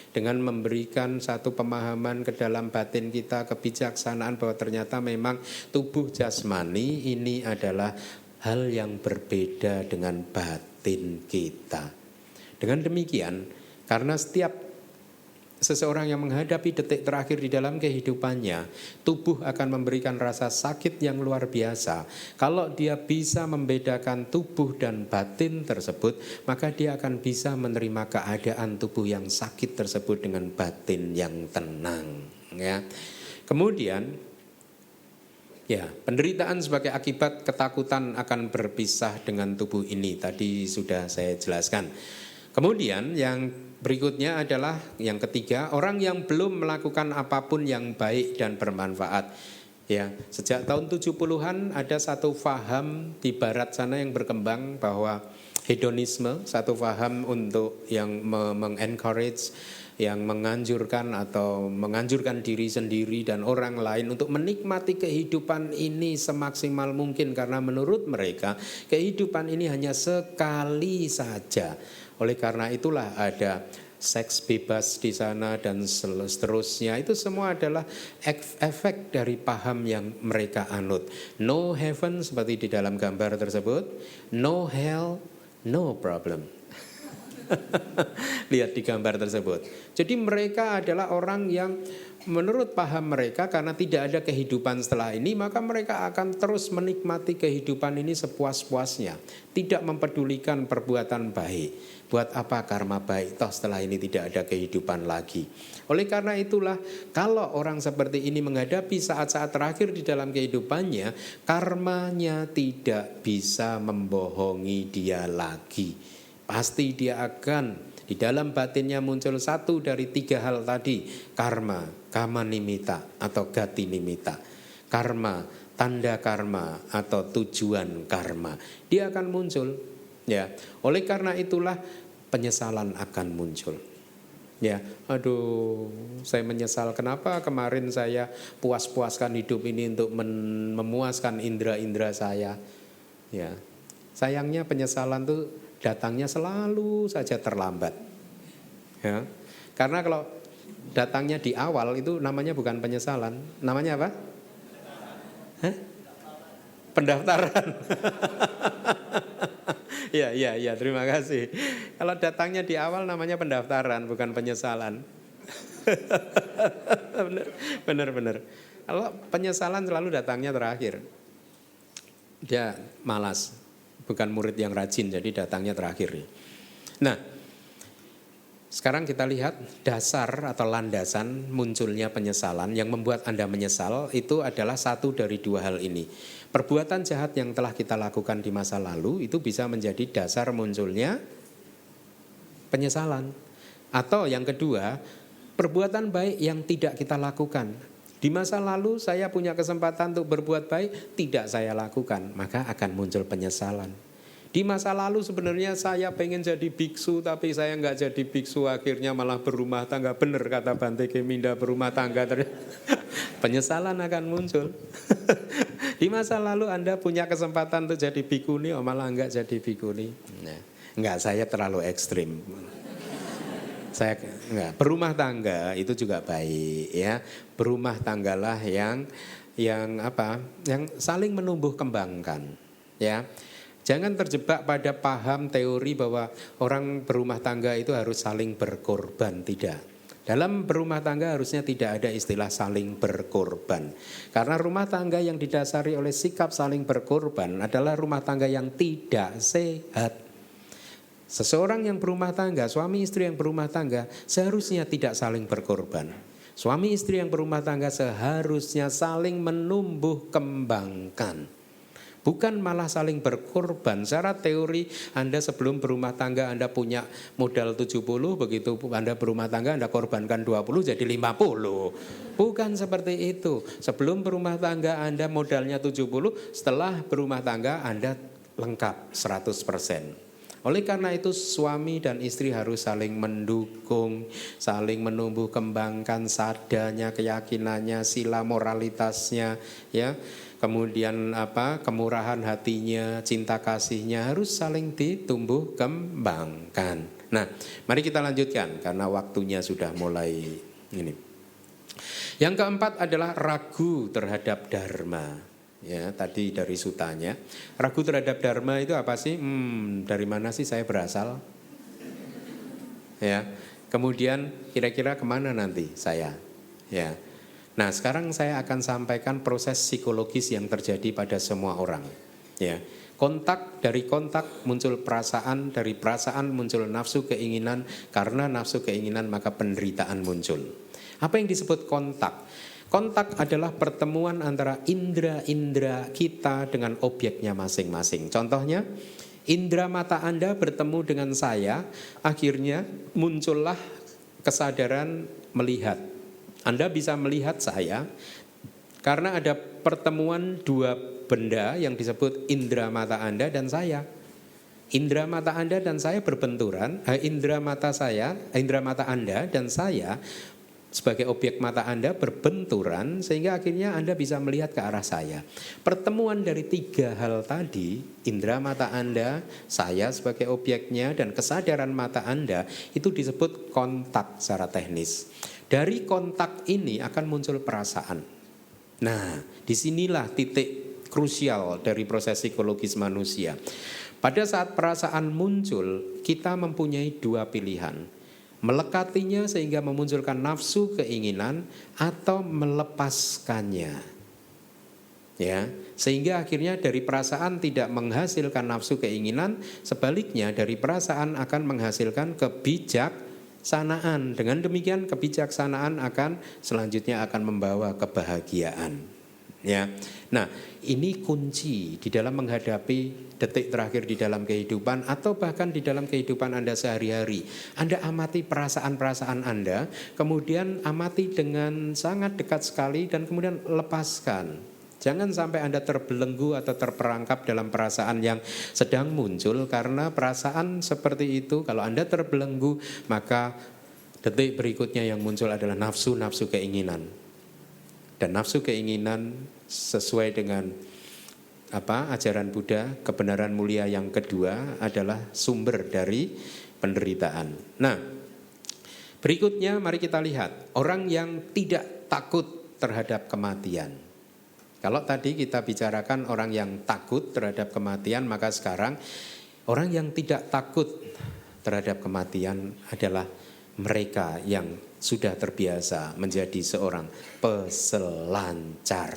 dengan memberikan satu pemahaman ke dalam batin kita, kebijaksanaan bahwa ternyata memang tubuh jasmani ini adalah hal yang berbeda dengan batin kita. Dengan demikian, karena setiap seseorang yang menghadapi detik terakhir di dalam kehidupannya, tubuh akan memberikan rasa sakit yang luar biasa. Kalau dia bisa membedakan tubuh dan batin tersebut, maka dia akan bisa menerima keadaan tubuh yang sakit tersebut dengan batin yang tenang, ya. Kemudian, ya, penderitaan sebagai akibat ketakutan akan berpisah dengan tubuh ini, tadi sudah saya jelaskan. Kemudian yang berikutnya adalah yang ketiga, orang yang belum melakukan apapun yang baik dan bermanfaat. Ya, sejak tahun 70-an ada satu faham di barat sana yang berkembang bahwa hedonisme, satu faham untuk yang mengencourage, yang menganjurkan atau menganjurkan diri sendiri dan orang lain untuk menikmati kehidupan ini semaksimal mungkin, karena menurut mereka kehidupan ini hanya sekali saja. Oleh karena itulah ada seks bebas di sana dan seterusnya. Itu semua adalah efek dari paham yang mereka anut. No heaven seperti di dalam gambar tersebut, no hell, no problem. Lihat di gambar tersebut. Jadi mereka adalah orang yang menurut paham mereka karena tidak ada kehidupan setelah ini, maka mereka akan terus menikmati kehidupan ini sepuas-puasnya. Tidak mempedulikan perbuatan baik. Buat apa karma baik? Toh setelah ini tidak ada kehidupan lagi. Oleh karena itulah, kalau orang seperti ini menghadapi saat-saat terakhir di dalam kehidupannya, karmanya tidak bisa membohongi dia lagi. Pasti dia akan di dalam batinnya muncul satu dari tiga hal tadi. Karma, kama nimita atau gati nimita. Karma, tanda karma atau tujuan karma. Dia akan muncul. Ya, oleh karena itulah penyesalan akan muncul. Ya, aduh, saya menyesal kenapa kemarin saya puas-puaskan hidup ini untuk memuaskan indera-indera saya. Ya, sayangnya penyesalan tuh datangnya selalu saja terlambat. Ya, karena kalau datangnya di awal itu namanya bukan penyesalan, namanya apa? Hah? Pendaftaran. Ya, terima kasih. Kalau datangnya di awal namanya pendaftaran, bukan penyesalan. Benar. Kalau penyesalan selalu datangnya terakhir. Dia malas, bukan murid yang rajin, jadi datangnya terakhir. Nah, sekarang kita lihat dasar atau landasan munculnya penyesalan yang membuat Anda menyesal itu adalah satu dari dua hal ini. Perbuatan jahat yang telah kita lakukan di masa lalu itu bisa menjadi dasar munculnya penyesalan. Atau yang kedua, perbuatan baik yang tidak kita lakukan. Di masa lalu saya punya kesempatan untuk berbuat baik, tidak saya lakukan, maka akan muncul penyesalan. Di masa lalu sebenarnya saya pengen jadi biksu, tapi saya nggak jadi biksu, akhirnya malah berumah tangga. Benar kata Bante Keminda, berumah tangga. Penyesalan akan muncul. Di masa lalu Anda punya kesempatan untuk jadi bikuni, malah nggak jadi bikuni. Nah, nggak, saya terlalu ekstrim. Saya enggak, berumah tangga itu juga baik ya. Berumah tanggalah yang saling menumbuh kembangkan ya. Jangan terjebak pada paham teori bahwa orang berumah tangga itu harus saling berkorban, tidak. Dalam berumah tangga harusnya tidak ada istilah saling berkorban. Karena rumah tangga yang didasari oleh sikap saling berkorban adalah rumah tangga yang tidak sehat. Seseorang yang berumah tangga, suami istri yang berumah tangga seharusnya tidak saling berkorban. Suami istri yang berumah tangga seharusnya saling menumbuh kembangkan. Bukan malah saling berkorban. Secara teori Anda sebelum berumah tangga Anda punya modal 70, begitu Anda berumah tangga Anda korbankan 20 jadi 50. Bukan seperti itu. Sebelum berumah tangga Anda modalnya 70, setelah berumah tangga Anda lengkap 100%. Oleh karena itu suami dan istri harus saling mendukung, saling menumbuh kembangkan sadanya, keyakinannya, sila moralitasnya, ya. Kemudian kemurahan hatinya, cinta kasihnya harus saling ditumbuh kembangkan. Nah, mari kita lanjutkan karena waktunya sudah mulai ini. Yang keempat adalah ragu terhadap dharma. Ya, tadi dari sutanya. Ragu terhadap dharma itu apa sih? Dari mana sih saya berasal? Ya. Kemudian kira-kira kemana nanti saya? Ya. Nah, sekarang saya akan sampaikan proses psikologis yang terjadi pada semua orang. Ya. Dari kontak muncul perasaan, dari perasaan muncul nafsu keinginan, karena nafsu keinginan maka penderitaan muncul. Apa yang disebut kontak? Kontak adalah pertemuan antara indera-indera kita dengan objeknya masing-masing. Contohnya, indera mata Anda bertemu dengan saya, akhirnya muncullah kesadaran melihat. Anda bisa melihat saya karena ada pertemuan dua benda yang disebut indera mata Anda dan saya. Indera mata Anda dan saya berbenturan, indera mata Anda dan saya sebagai objek mata Anda berbenturan sehingga akhirnya Anda bisa melihat ke arah saya. Pertemuan dari tiga hal tadi, indera mata Anda, saya sebagai objeknya, dan kesadaran mata Anda, itu disebut kontak secara teknis. Dari kontak ini akan muncul perasaan. Nah, disinilah titik krusial dari proses psikologis manusia. Pada saat perasaan muncul, kita mempunyai dua pilihan. Melekatinya sehingga memunculkan nafsu keinginan atau melepaskannya. Ya, sehingga akhirnya dari perasaan tidak menghasilkan nafsu keinginan, sebaliknya dari perasaan akan menghasilkan kebijaksanaan. Dengan demikian kebijaksanaan akan selanjutnya akan membawa kebahagiaan. Ya. Nah, ini kunci di dalam menghadapi detik terakhir di dalam kehidupan atau bahkan di dalam kehidupan Anda sehari-hari. Anda amati perasaan-perasaan Anda, kemudian amati dengan sangat dekat sekali dan kemudian lepaskan. Jangan sampai Anda terbelenggu atau terperangkap dalam perasaan yang sedang muncul, karena perasaan seperti itu kalau Anda terbelenggu, maka detik berikutnya yang muncul adalah nafsu-nafsu keinginan. Dan nafsu keinginan sesuai dengan ajaran Buddha, kebenaran mulia yang kedua adalah sumber dari penderitaan. Nah, berikutnya mari kita lihat orang yang tidak takut terhadap kematian. Kalau tadi kita bicarakan orang yang takut terhadap kematian, maka sekarang orang yang tidak takut terhadap kematian adalah mereka yang sudah terbiasa menjadi seorang peselancar.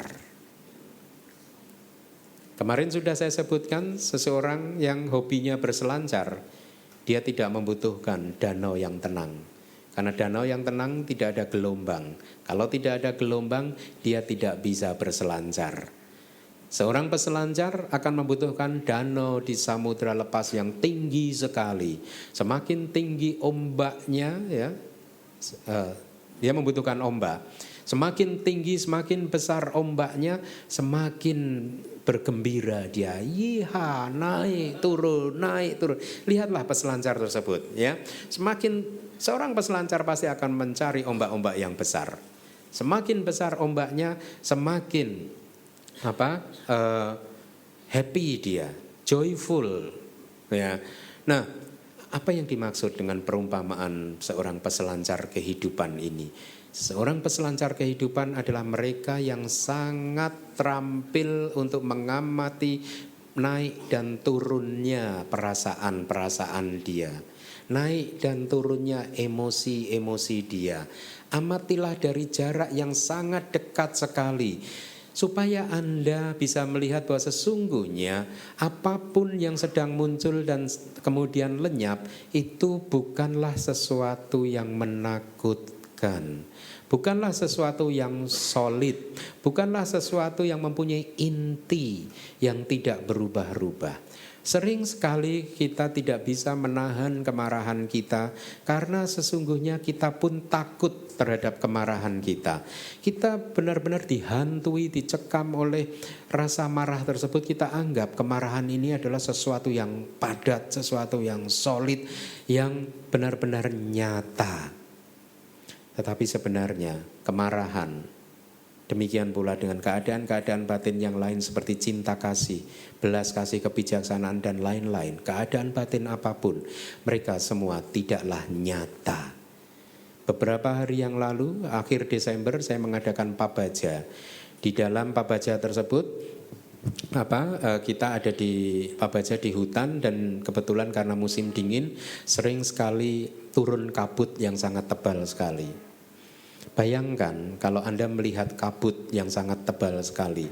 Kemarin sudah saya sebutkan, seseorang yang hobinya berselancar, dia tidak membutuhkan danau yang tenang. Karena danau yang tenang tidak ada gelombang. Kalau tidak ada gelombang, dia tidak bisa berselancar. Seorang peselancar akan membutuhkan danau di samudra lepas yang tinggi sekali. Semakin tinggi ombaknya, dia membutuhkan ombak. Semakin tinggi, semakin besar ombaknya, semakin bergembira dia. Yiha, naik turun. Lihatlah peselancar tersebut, ya. Semakin seorang peselancar pasti akan mencari ombak-ombak yang besar. Semakin besar ombaknya, semakin happy dia, joyful, ya. Nah, apa yang dimaksud dengan perumpamaan seorang peselancar kehidupan ini? Seorang peselancar kehidupan adalah mereka yang sangat terampil untuk mengamati naik dan turunnya perasaan-perasaan dia, naik dan turunnya emosi-emosi dia. Amatilah dari jarak yang sangat dekat sekali, supaya Anda bisa melihat bahwa sesungguhnya apapun yang sedang muncul dan kemudian lenyap itu bukanlah sesuatu yang menakutkan, bukanlah sesuatu yang solid, bukanlah sesuatu yang mempunyai inti yang tidak berubah-ubah. Sering sekali kita tidak bisa menahan kemarahan kita karena sesungguhnya kita pun takut terhadap kemarahan kita. Kita benar-benar dihantui, dicekam oleh rasa marah tersebut. Kita anggap kemarahan ini adalah sesuatu yang padat, sesuatu yang solid, yang benar-benar nyata. Tetapi sebenarnya kemarahan, demikian pula dengan keadaan-keadaan batin yang lain seperti cinta kasih, belas kasih, kebijaksanaan dan lain-lain, keadaan batin apapun, mereka semua tidaklah nyata. Beberapa hari yang lalu, akhir Desember, saya mengadakan pabaja. Di dalam pabaja tersebut, kita ada di pabaja di hutan, dan kebetulan karena musim dingin, sering sekali turun kabut yang sangat tebal sekali. Bayangkan kalau Anda melihat kabut yang sangat tebal sekali.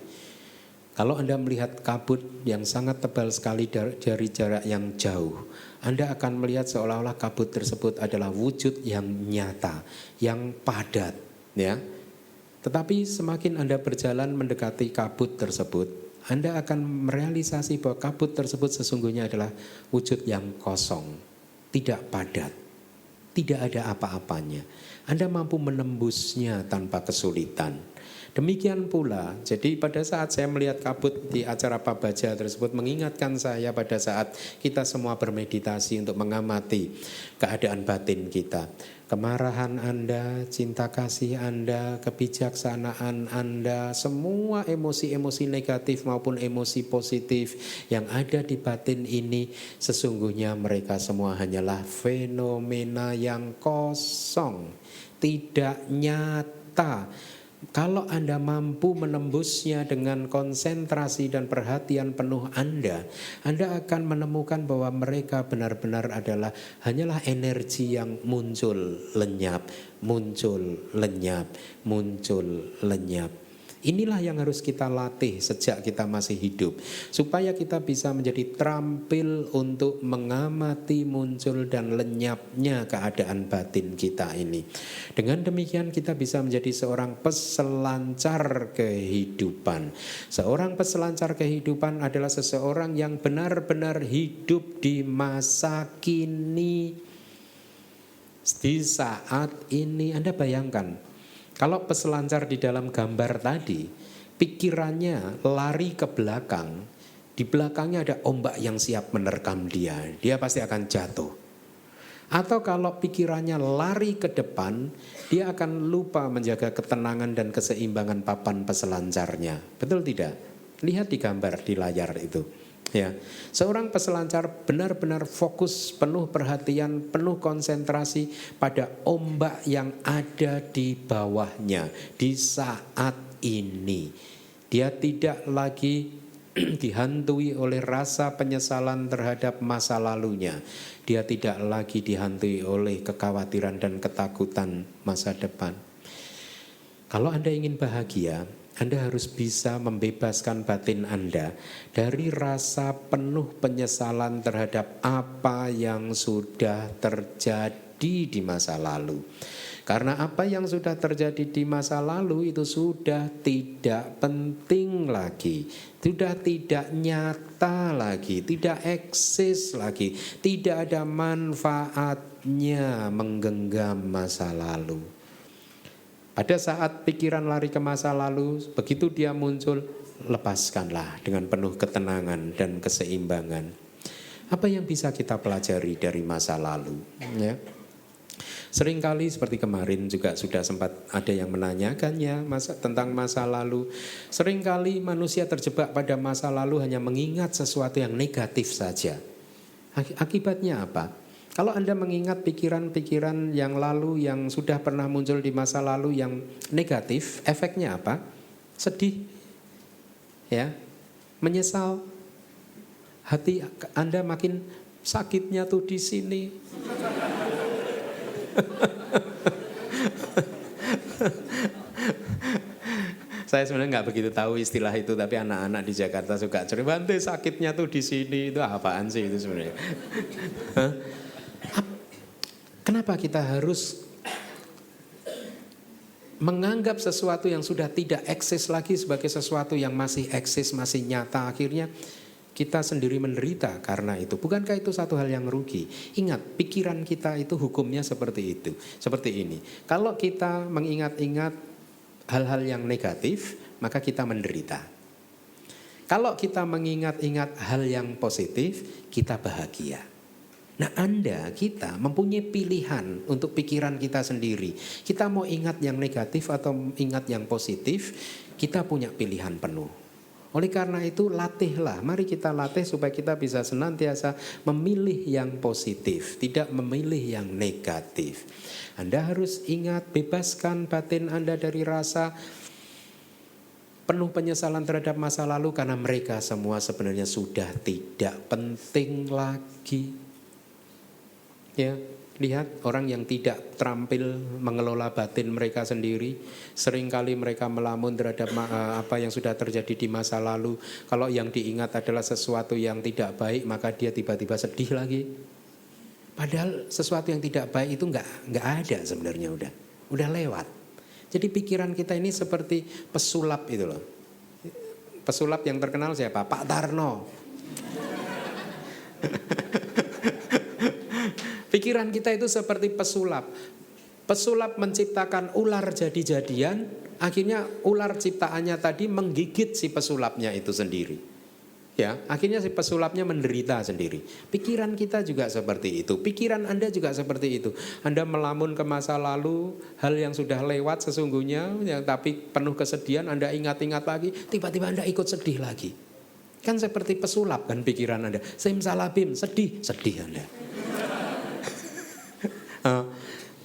Kalau Anda melihat kabut yang sangat tebal sekali dari jarak yang jauh, Anda akan melihat seolah-olah kabut tersebut adalah wujud yang nyata, yang padat, ya. Tetapi semakin Anda berjalan mendekati kabut tersebut, Anda akan merealisasi bahwa kabut tersebut sesungguhnya adalah wujud yang kosong, tidak padat, tidak ada apa-apanya. Anda mampu menembusnya tanpa kesulitan. Demikian pula, jadi pada saat saya melihat kabut di acara pabaja tersebut mengingatkan saya pada saat kita semua bermeditasi untuk mengamati keadaan batin kita. Kemarahan Anda, cinta kasih Anda, kebijaksanaan Anda, semua emosi-emosi negatif maupun emosi positif yang ada di batin ini, sesungguhnya mereka semua hanyalah fenomena yang kosong, tidak nyata. Kalau Anda mampu menembusnya dengan konsentrasi dan perhatian penuh Anda akan menemukan bahwa mereka benar-benar adalah hanyalah energi yang muncul, lenyap, muncul, lenyap, muncul, lenyap. Inilah yang harus kita latih sejak kita masih hidup, supaya kita bisa menjadi terampil untuk mengamati muncul dan lenyapnya keadaan batin kita ini. Dengan demikian kita bisa menjadi seorang peselancar kehidupan. Seorang peselancar kehidupan adalah seseorang yang benar-benar hidup di masa kini, di saat ini. Anda bayangkan, kalau peselancar di dalam gambar tadi, pikirannya lari ke belakang, di belakangnya ada ombak yang siap menerkam dia pasti akan jatuh. Atau kalau pikirannya lari ke depan, dia akan lupa menjaga ketenangan dan keseimbangan papan peselancarnya. Betul tidak? Lihat di gambar di layar itu. Ya, seorang peselancar benar-benar fokus, penuh perhatian, penuh konsentrasi pada ombak yang ada di bawahnya di saat ini. Dia tidak lagi dihantui oleh rasa penyesalan terhadap masa lalunya. Dia tidak lagi dihantui oleh kekhawatiran dan ketakutan masa depan. Kalau Anda ingin bahagia, Anda harus bisa membebaskan batin Anda dari rasa penuh penyesalan terhadap apa yang sudah terjadi di masa lalu. Karena apa yang sudah terjadi di masa lalu itu sudah tidak penting lagi, sudah tidak nyata lagi, tidak eksis lagi, tidak ada manfaatnya menggenggam masa lalu. Pada saat pikiran lari ke masa lalu, begitu dia muncul, lepaskanlah dengan penuh ketenangan dan keseimbangan. Apa yang bisa kita pelajari dari masa lalu? Ya. Seringkali seperti kemarin juga sudah sempat ada yang menanyakannya tentang masa lalu. Seringkali manusia terjebak pada masa lalu hanya mengingat sesuatu yang negatif saja. Akibatnya apa? Kalau Anda mengingat pikiran-pikiran yang lalu yang sudah pernah muncul di masa lalu yang negatif, efeknya apa? Sedih, ya, menyesal. Hati Anda makin sakitnya tuh di sini. Saya sebenarnya nggak begitu tahu istilah itu, tapi anak-anak di Jakarta suka cerita, "Bante sakitnya tuh di sini." Itu apaan sih itu sebenarnya? Kenapa kita harus menganggap sesuatu yang sudah tidak eksis lagi sebagai sesuatu yang masih eksis, masih nyata? Akhirnya kita sendiri menderita karena itu. Bukankah itu satu hal yang rugi? Ingat, pikiran kita itu hukumnya seperti itu, seperti ini. Kalau kita mengingat-ingat hal-hal yang negatif, maka kita menderita. Kalau kita mengingat-ingat hal yang positif, kita bahagia. Nah, kita mempunyai pilihan untuk pikiran kita sendiri. Kita mau ingat yang negatif atau ingat yang positif, kita punya pilihan penuh. Oleh karena itu latihlah, mari kita latih supaya kita bisa senantiasa memilih yang positif, tidak memilih yang negatif. Anda harus ingat, bebaskan batin Anda dari rasa penuh penyesalan terhadap masa lalu, karena mereka semua sebenarnya sudah tidak penting lagi. Ya, lihat orang yang tidak terampil mengelola batin mereka sendiri, seringkali mereka melamun terhadap apa yang sudah terjadi di masa lalu. Kalau yang diingat adalah sesuatu yang tidak baik, maka dia tiba-tiba sedih lagi. Padahal sesuatu yang tidak baik itu nggak ada sebenarnya, udah lewat. Jadi pikiran kita ini seperti pesulap itu loh. Pesulap yang terkenal siapa? Pak Tarno. Pikiran kita itu seperti pesulap. Pesulap menciptakan ular jadi-jadian, akhirnya ular ciptaannya tadi menggigit si pesulapnya itu sendiri. Ya, akhirnya si pesulapnya menderita sendiri. Pikiran kita juga seperti itu. Pikiran Anda juga seperti itu. Anda melamun ke masa lalu, hal yang sudah lewat sesungguhnya, ya, tapi penuh kesedihan, Anda ingat-ingat lagi, tiba-tiba Anda ikut sedih lagi. Kan seperti pesulap kan pikiran Anda. Simsalabim, sedih Anda.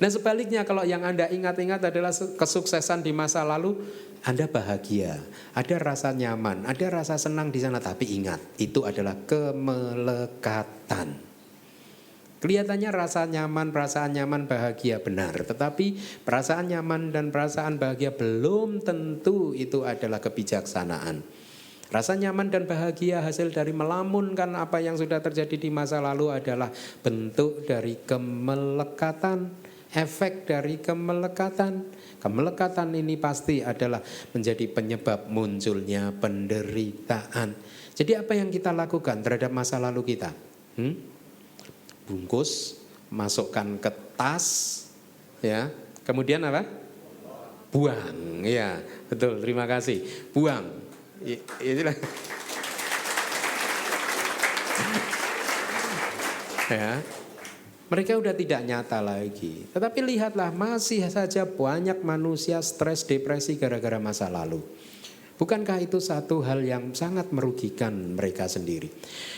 Nah sebaliknya kalau yang Anda ingat-ingat adalah kesuksesan di masa lalu, Anda bahagia, ada rasa nyaman, ada rasa senang di sana. Tapi ingat, itu adalah kemelekatan. Kelihatannya rasa nyaman, perasaan nyaman, bahagia benar. Tetapi perasaan nyaman dan perasaan bahagia belum tentu itu adalah kebijaksanaan. Rasa nyaman dan bahagia hasil dari melamunkan apa yang sudah terjadi di masa lalu adalah bentuk dari kemelekatan, efek dari kemelekatan. Kemelekatan ini pasti adalah menjadi penyebab munculnya penderitaan. Jadi apa yang kita lakukan terhadap masa lalu kita? Bungkus, masukkan ke tas, ya. Kemudian apa? Buang, ya, betul. Terima kasih. Buang. Itulah. Ya. Mereka udah tidak nyata lagi. Tetapi lihatlah, masih saja banyak manusia stres, depresi gara-gara masa lalu. Bukankah itu satu hal yang sangat merugikan mereka sendiri?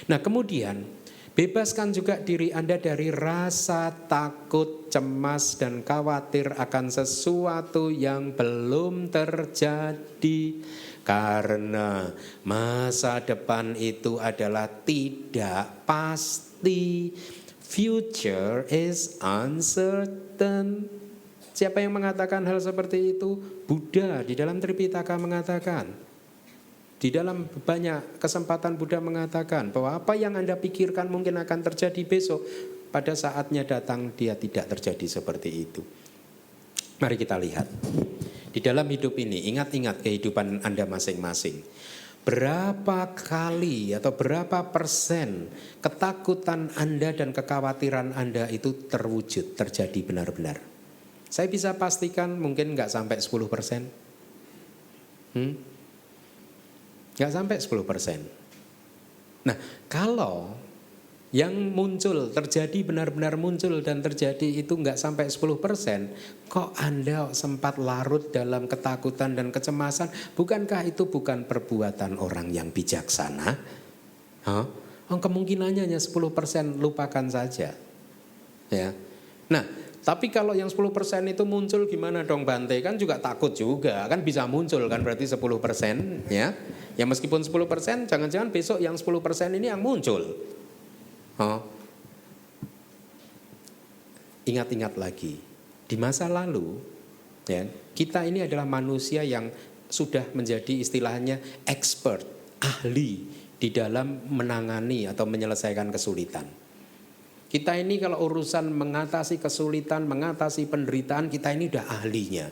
Nah, kemudian bebaskan juga diri Anda dari rasa takut, cemas, dan khawatir akan sesuatu yang belum terjadi. Karena masa depan itu adalah tidak pasti. Future is uncertain. Siapa yang mengatakan hal seperti itu? Buddha di dalam Tripitaka mengatakan. Di dalam banyak kesempatan Buddha mengatakan bahwa apa yang Anda pikirkan mungkin akan terjadi besok, pada saatnya datang dia tidak terjadi seperti itu. Mari kita lihat. Di dalam hidup ini, ingat-ingat kehidupan Anda masing-masing. Berapa kali atau berapa persen ketakutan Anda dan kekhawatiran Anda itu terwujud, terjadi benar-benar? Saya bisa pastikan mungkin nggak sampai 10%. Nggak sampai 10%. Nah, kalau yang muncul, terjadi benar-benar muncul dan terjadi itu nggak sampai 10%, kok Anda sempat larut dalam ketakutan dan kecemasan? Bukankah itu bukan perbuatan orang yang bijaksana? Kemungkinannya hanya 10%, lupakan saja. Ya. Nah, tapi kalau yang 10% itu muncul gimana dong Bante? Kan juga takut juga, kan bisa muncul kan berarti 10%, ya. Ya meskipun 10%, jangan-jangan besok yang 10% ini yang muncul. Ingat-ingat lagi, di masa lalu, ya, kita ini adalah manusia yang sudah menjadi istilahnya expert, ahli di dalam menangani atau menyelesaikan kesulitan. Kita ini kalau urusan mengatasi kesulitan, mengatasi penderitaan, kita ini udah ahlinya.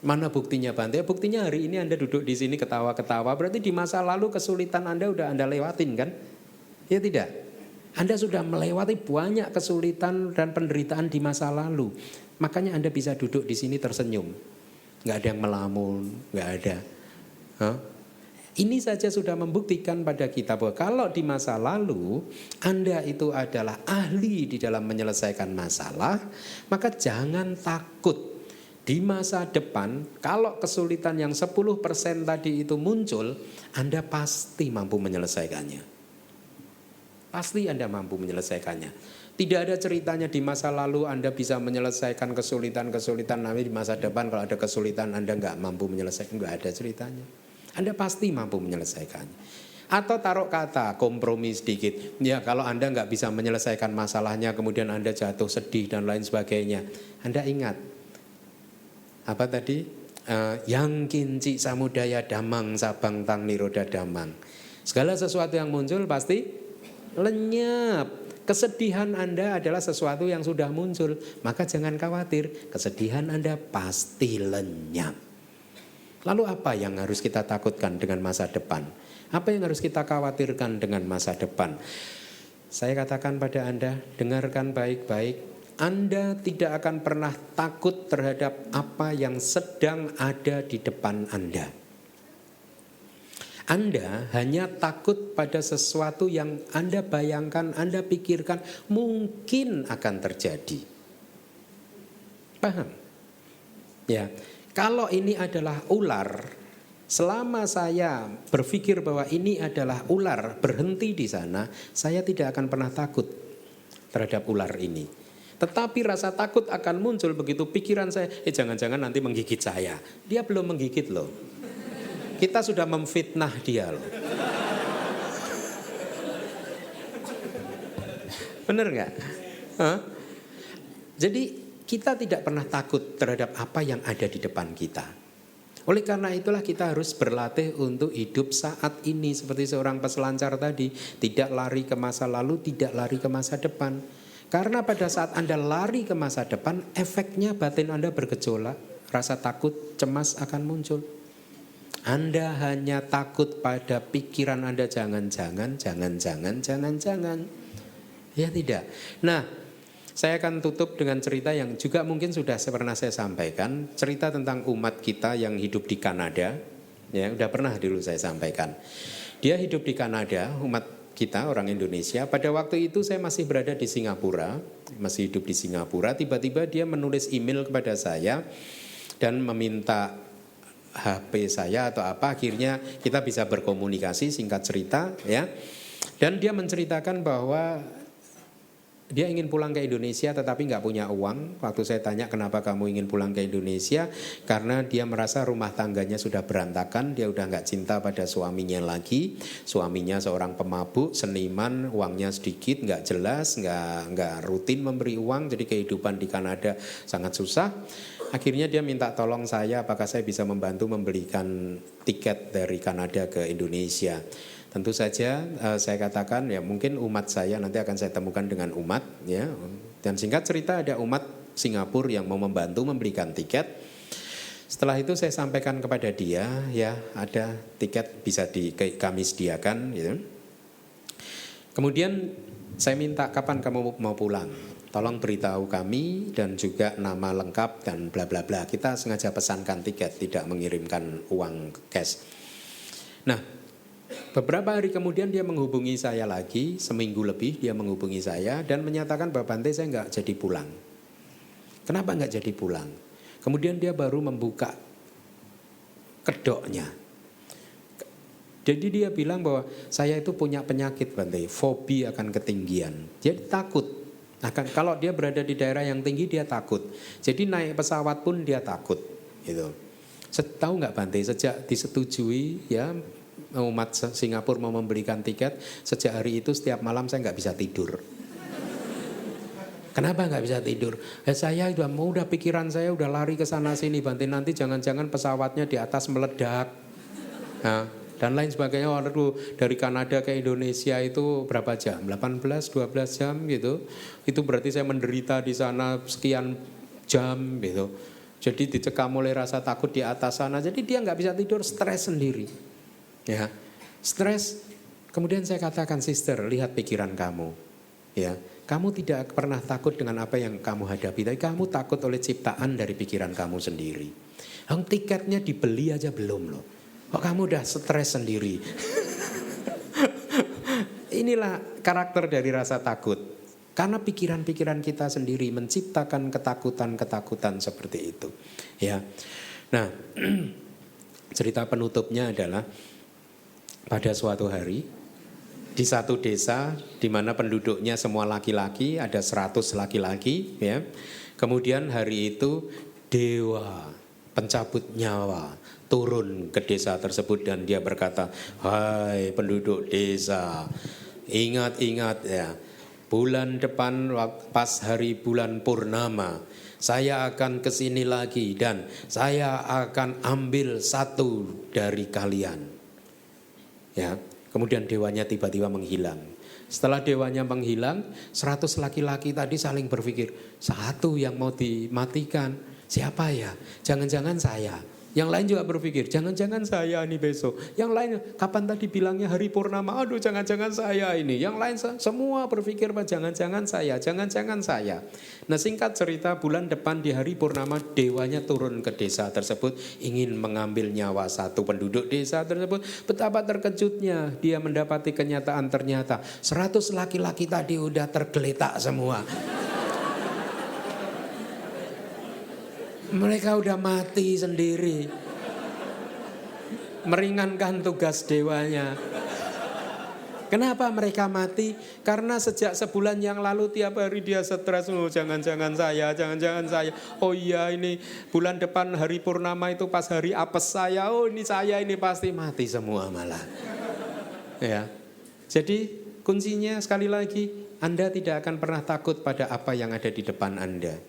Mana buktinya Bante? Buktinya hari ini Anda duduk di sini ketawa-ketawa, berarti di masa lalu kesulitan Anda udah Anda lewatin kan? Ya tidak? Anda sudah melewati banyak kesulitan dan penderitaan di masa lalu. Makanya Anda bisa duduk di sini tersenyum. Nggak ada yang melamun, nggak ada. Ini saja sudah membuktikan pada kita bahwa kalau di masa lalu Anda itu adalah ahli di dalam menyelesaikan masalah, maka jangan takut. Di masa depan, kalau kesulitan yang 10% tadi itu muncul, Anda pasti mampu menyelesaikannya. Pasti Anda mampu menyelesaikannya. Tidak ada ceritanya di masa lalu Anda bisa menyelesaikan kesulitan-kesulitan, nanti di masa depan kalau ada kesulitan Anda nggak mampu menyelesaikan, nggak ada ceritanya. Anda pasti mampu menyelesaikannya. Atau taruh kata kompromi sedikit. Ya kalau Anda nggak bisa menyelesaikan masalahnya, kemudian Anda jatuh sedih dan lain sebagainya. Anda ingat, apa tadi? Yang kinci samudaya damang sabang tang niroda damang. Segala sesuatu yang muncul pasti lenyap. Kesedihan Anda adalah sesuatu yang sudah muncul, maka jangan khawatir, kesedihan Anda pasti lenyap. Lalu apa yang harus kita takutkan dengan masa depan? Apa yang harus kita khawatirkan dengan masa depan? Saya katakan pada Anda, dengarkan baik-baik. Anda tidak akan pernah takut terhadap apa yang sedang ada di depan Anda. Anda hanya takut pada sesuatu yang Anda bayangkan, Anda pikirkan mungkin akan terjadi. Paham? Ya, kalau ini adalah ular, selama saya berpikir bahwa ini adalah ular, berhenti di sana, saya tidak akan pernah takut terhadap ular ini. Tetapi rasa takut akan muncul begitu pikiran saya, jangan-jangan nanti menggigit saya. Dia belum menggigit loh. Kita sudah memfitnah dia loh. Bener nggak? Jadi kita tidak pernah takut terhadap apa yang ada di depan kita. Oleh karena itulah kita harus berlatih untuk hidup saat ini. Seperti seorang peselancar tadi, tidak lari ke masa lalu, tidak lari ke masa depan. Karena pada saat Anda lari ke masa depan, efeknya batin Anda bergejolak, rasa takut, cemas akan muncul. Anda hanya takut pada pikiran Anda, jangan-jangan. Ya tidak. Nah, saya akan tutup dengan cerita yang juga mungkin sudah pernah saya sampaikan. Cerita tentang umat kita yang hidup di Kanada. Ya, sudah pernah dulu saya sampaikan. Dia hidup di Kanada, umat kita orang Indonesia. Pada waktu itu saya masih berada di Singapura, masih hidup di Singapura. Tiba-tiba dia menulis email kepada saya dan meminta HP saya atau apa. Akhirnya kita bisa berkomunikasi, singkat cerita ya. Dan dia menceritakan bahwa dia ingin pulang ke Indonesia tetapi nggak punya uang. Waktu saya tanya kenapa kamu ingin pulang ke Indonesia, karena dia merasa rumah tangganya sudah berantakan. Dia udah nggak cinta pada suaminya lagi. Suaminya seorang pemabuk, seniman, uangnya sedikit, nggak jelas, nggak rutin memberi uang. Jadi kehidupan di Kanada sangat susah. Akhirnya dia minta tolong saya, apakah saya bisa membantu membelikan tiket dari Kanada ke Indonesia. Tentu saja saya katakan ya mungkin umat saya nanti akan saya temukan dengan umat ya. Dan singkat cerita ada umat Singapura yang mau membantu membelikan tiket. Setelah itu saya sampaikan kepada dia ya ada tiket bisa kami sediakan gitu. Kemudian saya minta kapan kamu mau pulang? Tolong beritahu kami dan juga nama lengkap dan bla bla bla. Kita sengaja pesankan tiket, tidak mengirimkan uang cash. Nah, beberapa hari kemudian dia menghubungi saya lagi, seminggu lebih dia menghubungi saya dan menyatakan bahwa Bante saya nggak jadi pulang. Kenapa nggak jadi pulang? Kemudian dia baru membuka kedoknya. Jadi dia bilang bahwa saya itu punya penyakit Bante, fobia akan ketinggian. Jadi takut. Kalau dia berada di daerah yang tinggi dia takut. Jadi naik pesawat pun dia takut. Gitu. Tahu nggak Bante, sejak disetujui ya umat Singapura mau membelikan tiket, sejak hari itu setiap malam saya nggak bisa tidur. Kenapa nggak bisa tidur? Saya udah pikiran saya udah lari ke sana sini Bante, nanti jangan-jangan pesawatnya di atas meledak. Nah, dan lain sebagainya. Waduh, dari Kanada ke Indonesia itu berapa jam? 18-12 jam gitu. Itu berarti saya menderita di sana sekian jam gitu. Jadi dicekam oleh rasa takut di atas sana. Jadi dia nggak bisa tidur, stres sendiri. Ya, stres. Kemudian saya katakan, sister, lihat pikiran kamu. Ya, kamu tidak pernah takut dengan apa yang kamu hadapi, tapi kamu takut oleh ciptaan dari pikiran kamu sendiri. Tiketnya dibeli aja belum loh. Kok kamu udah stres sendiri? Inilah karakter dari rasa takut. Karena pikiran-pikiran kita sendiri menciptakan ketakutan-ketakutan seperti itu. Ya. Nah, cerita penutupnya adalah pada suatu hari di satu desa di mana penduduknya semua laki-laki, ada 100 laki-laki, ya. Kemudian hari itu dewa pencabut nyawa turun ke desa tersebut dan dia berkata, "Hai penduduk desa, ingat-ingat ya, bulan depan pas hari bulan purnama, saya akan kesini lagi dan saya akan ambil satu dari kalian." Ya, kemudian dewanya tiba-tiba menghilang. Setelah dewanya menghilang, 100 laki-laki tadi saling berpikir, satu yang mau dimatikan, siapa ya? Jangan-jangan saya. Yang lain juga berpikir, jangan-jangan saya ini besok. Yang lain, kapan tadi bilangnya hari purnama? Aduh, jangan-jangan saya ini. Yang lain semua berpikir, jangan-jangan saya, jangan-jangan saya. Nah, singkat cerita, bulan depan di hari purnama, dewanya turun ke desa tersebut, ingin mengambil nyawa satu penduduk desa tersebut. Betapa terkejutnya dia mendapati kenyataan, ternyata 100 laki-laki tadi udah tergeletak semua. Mereka udah mati sendiri, meringankan tugas dewanya. Kenapa mereka mati? Karena sejak sebulan yang lalu tiap hari dia stres. Oh, jangan-jangan saya. Oh iya, ini bulan depan hari purnama itu pas hari apes saya. Oh ini saya, ini pasti mati semua malah. Ya. Jadi kuncinya sekali lagi, Anda tidak akan pernah takut pada apa yang ada di depan Anda.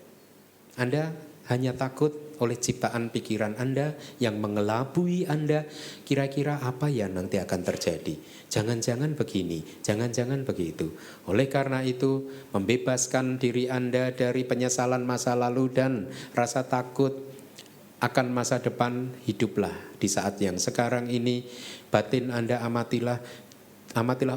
Anda hanya takut oleh ciptaan pikiran Anda yang mengelabui Anda. Kira-kira apa yang nanti akan terjadi? Jangan-jangan begini, jangan-jangan begitu. Oleh karena itu, membebaskan diri Anda dari penyesalan masa lalu dan rasa takut akan masa depan, hiduplah di saat yang sekarang ini. Batin Anda amatilah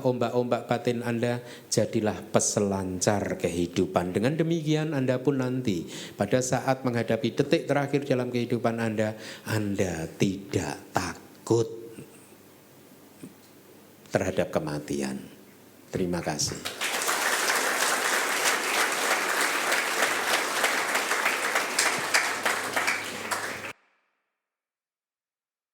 ombak-ombak batin Anda, jadilah peselancar kehidupan. Dengan demikian Anda pun nanti pada saat menghadapi detik terakhir dalam kehidupan Anda tidak takut terhadap kematian. Terima kasih.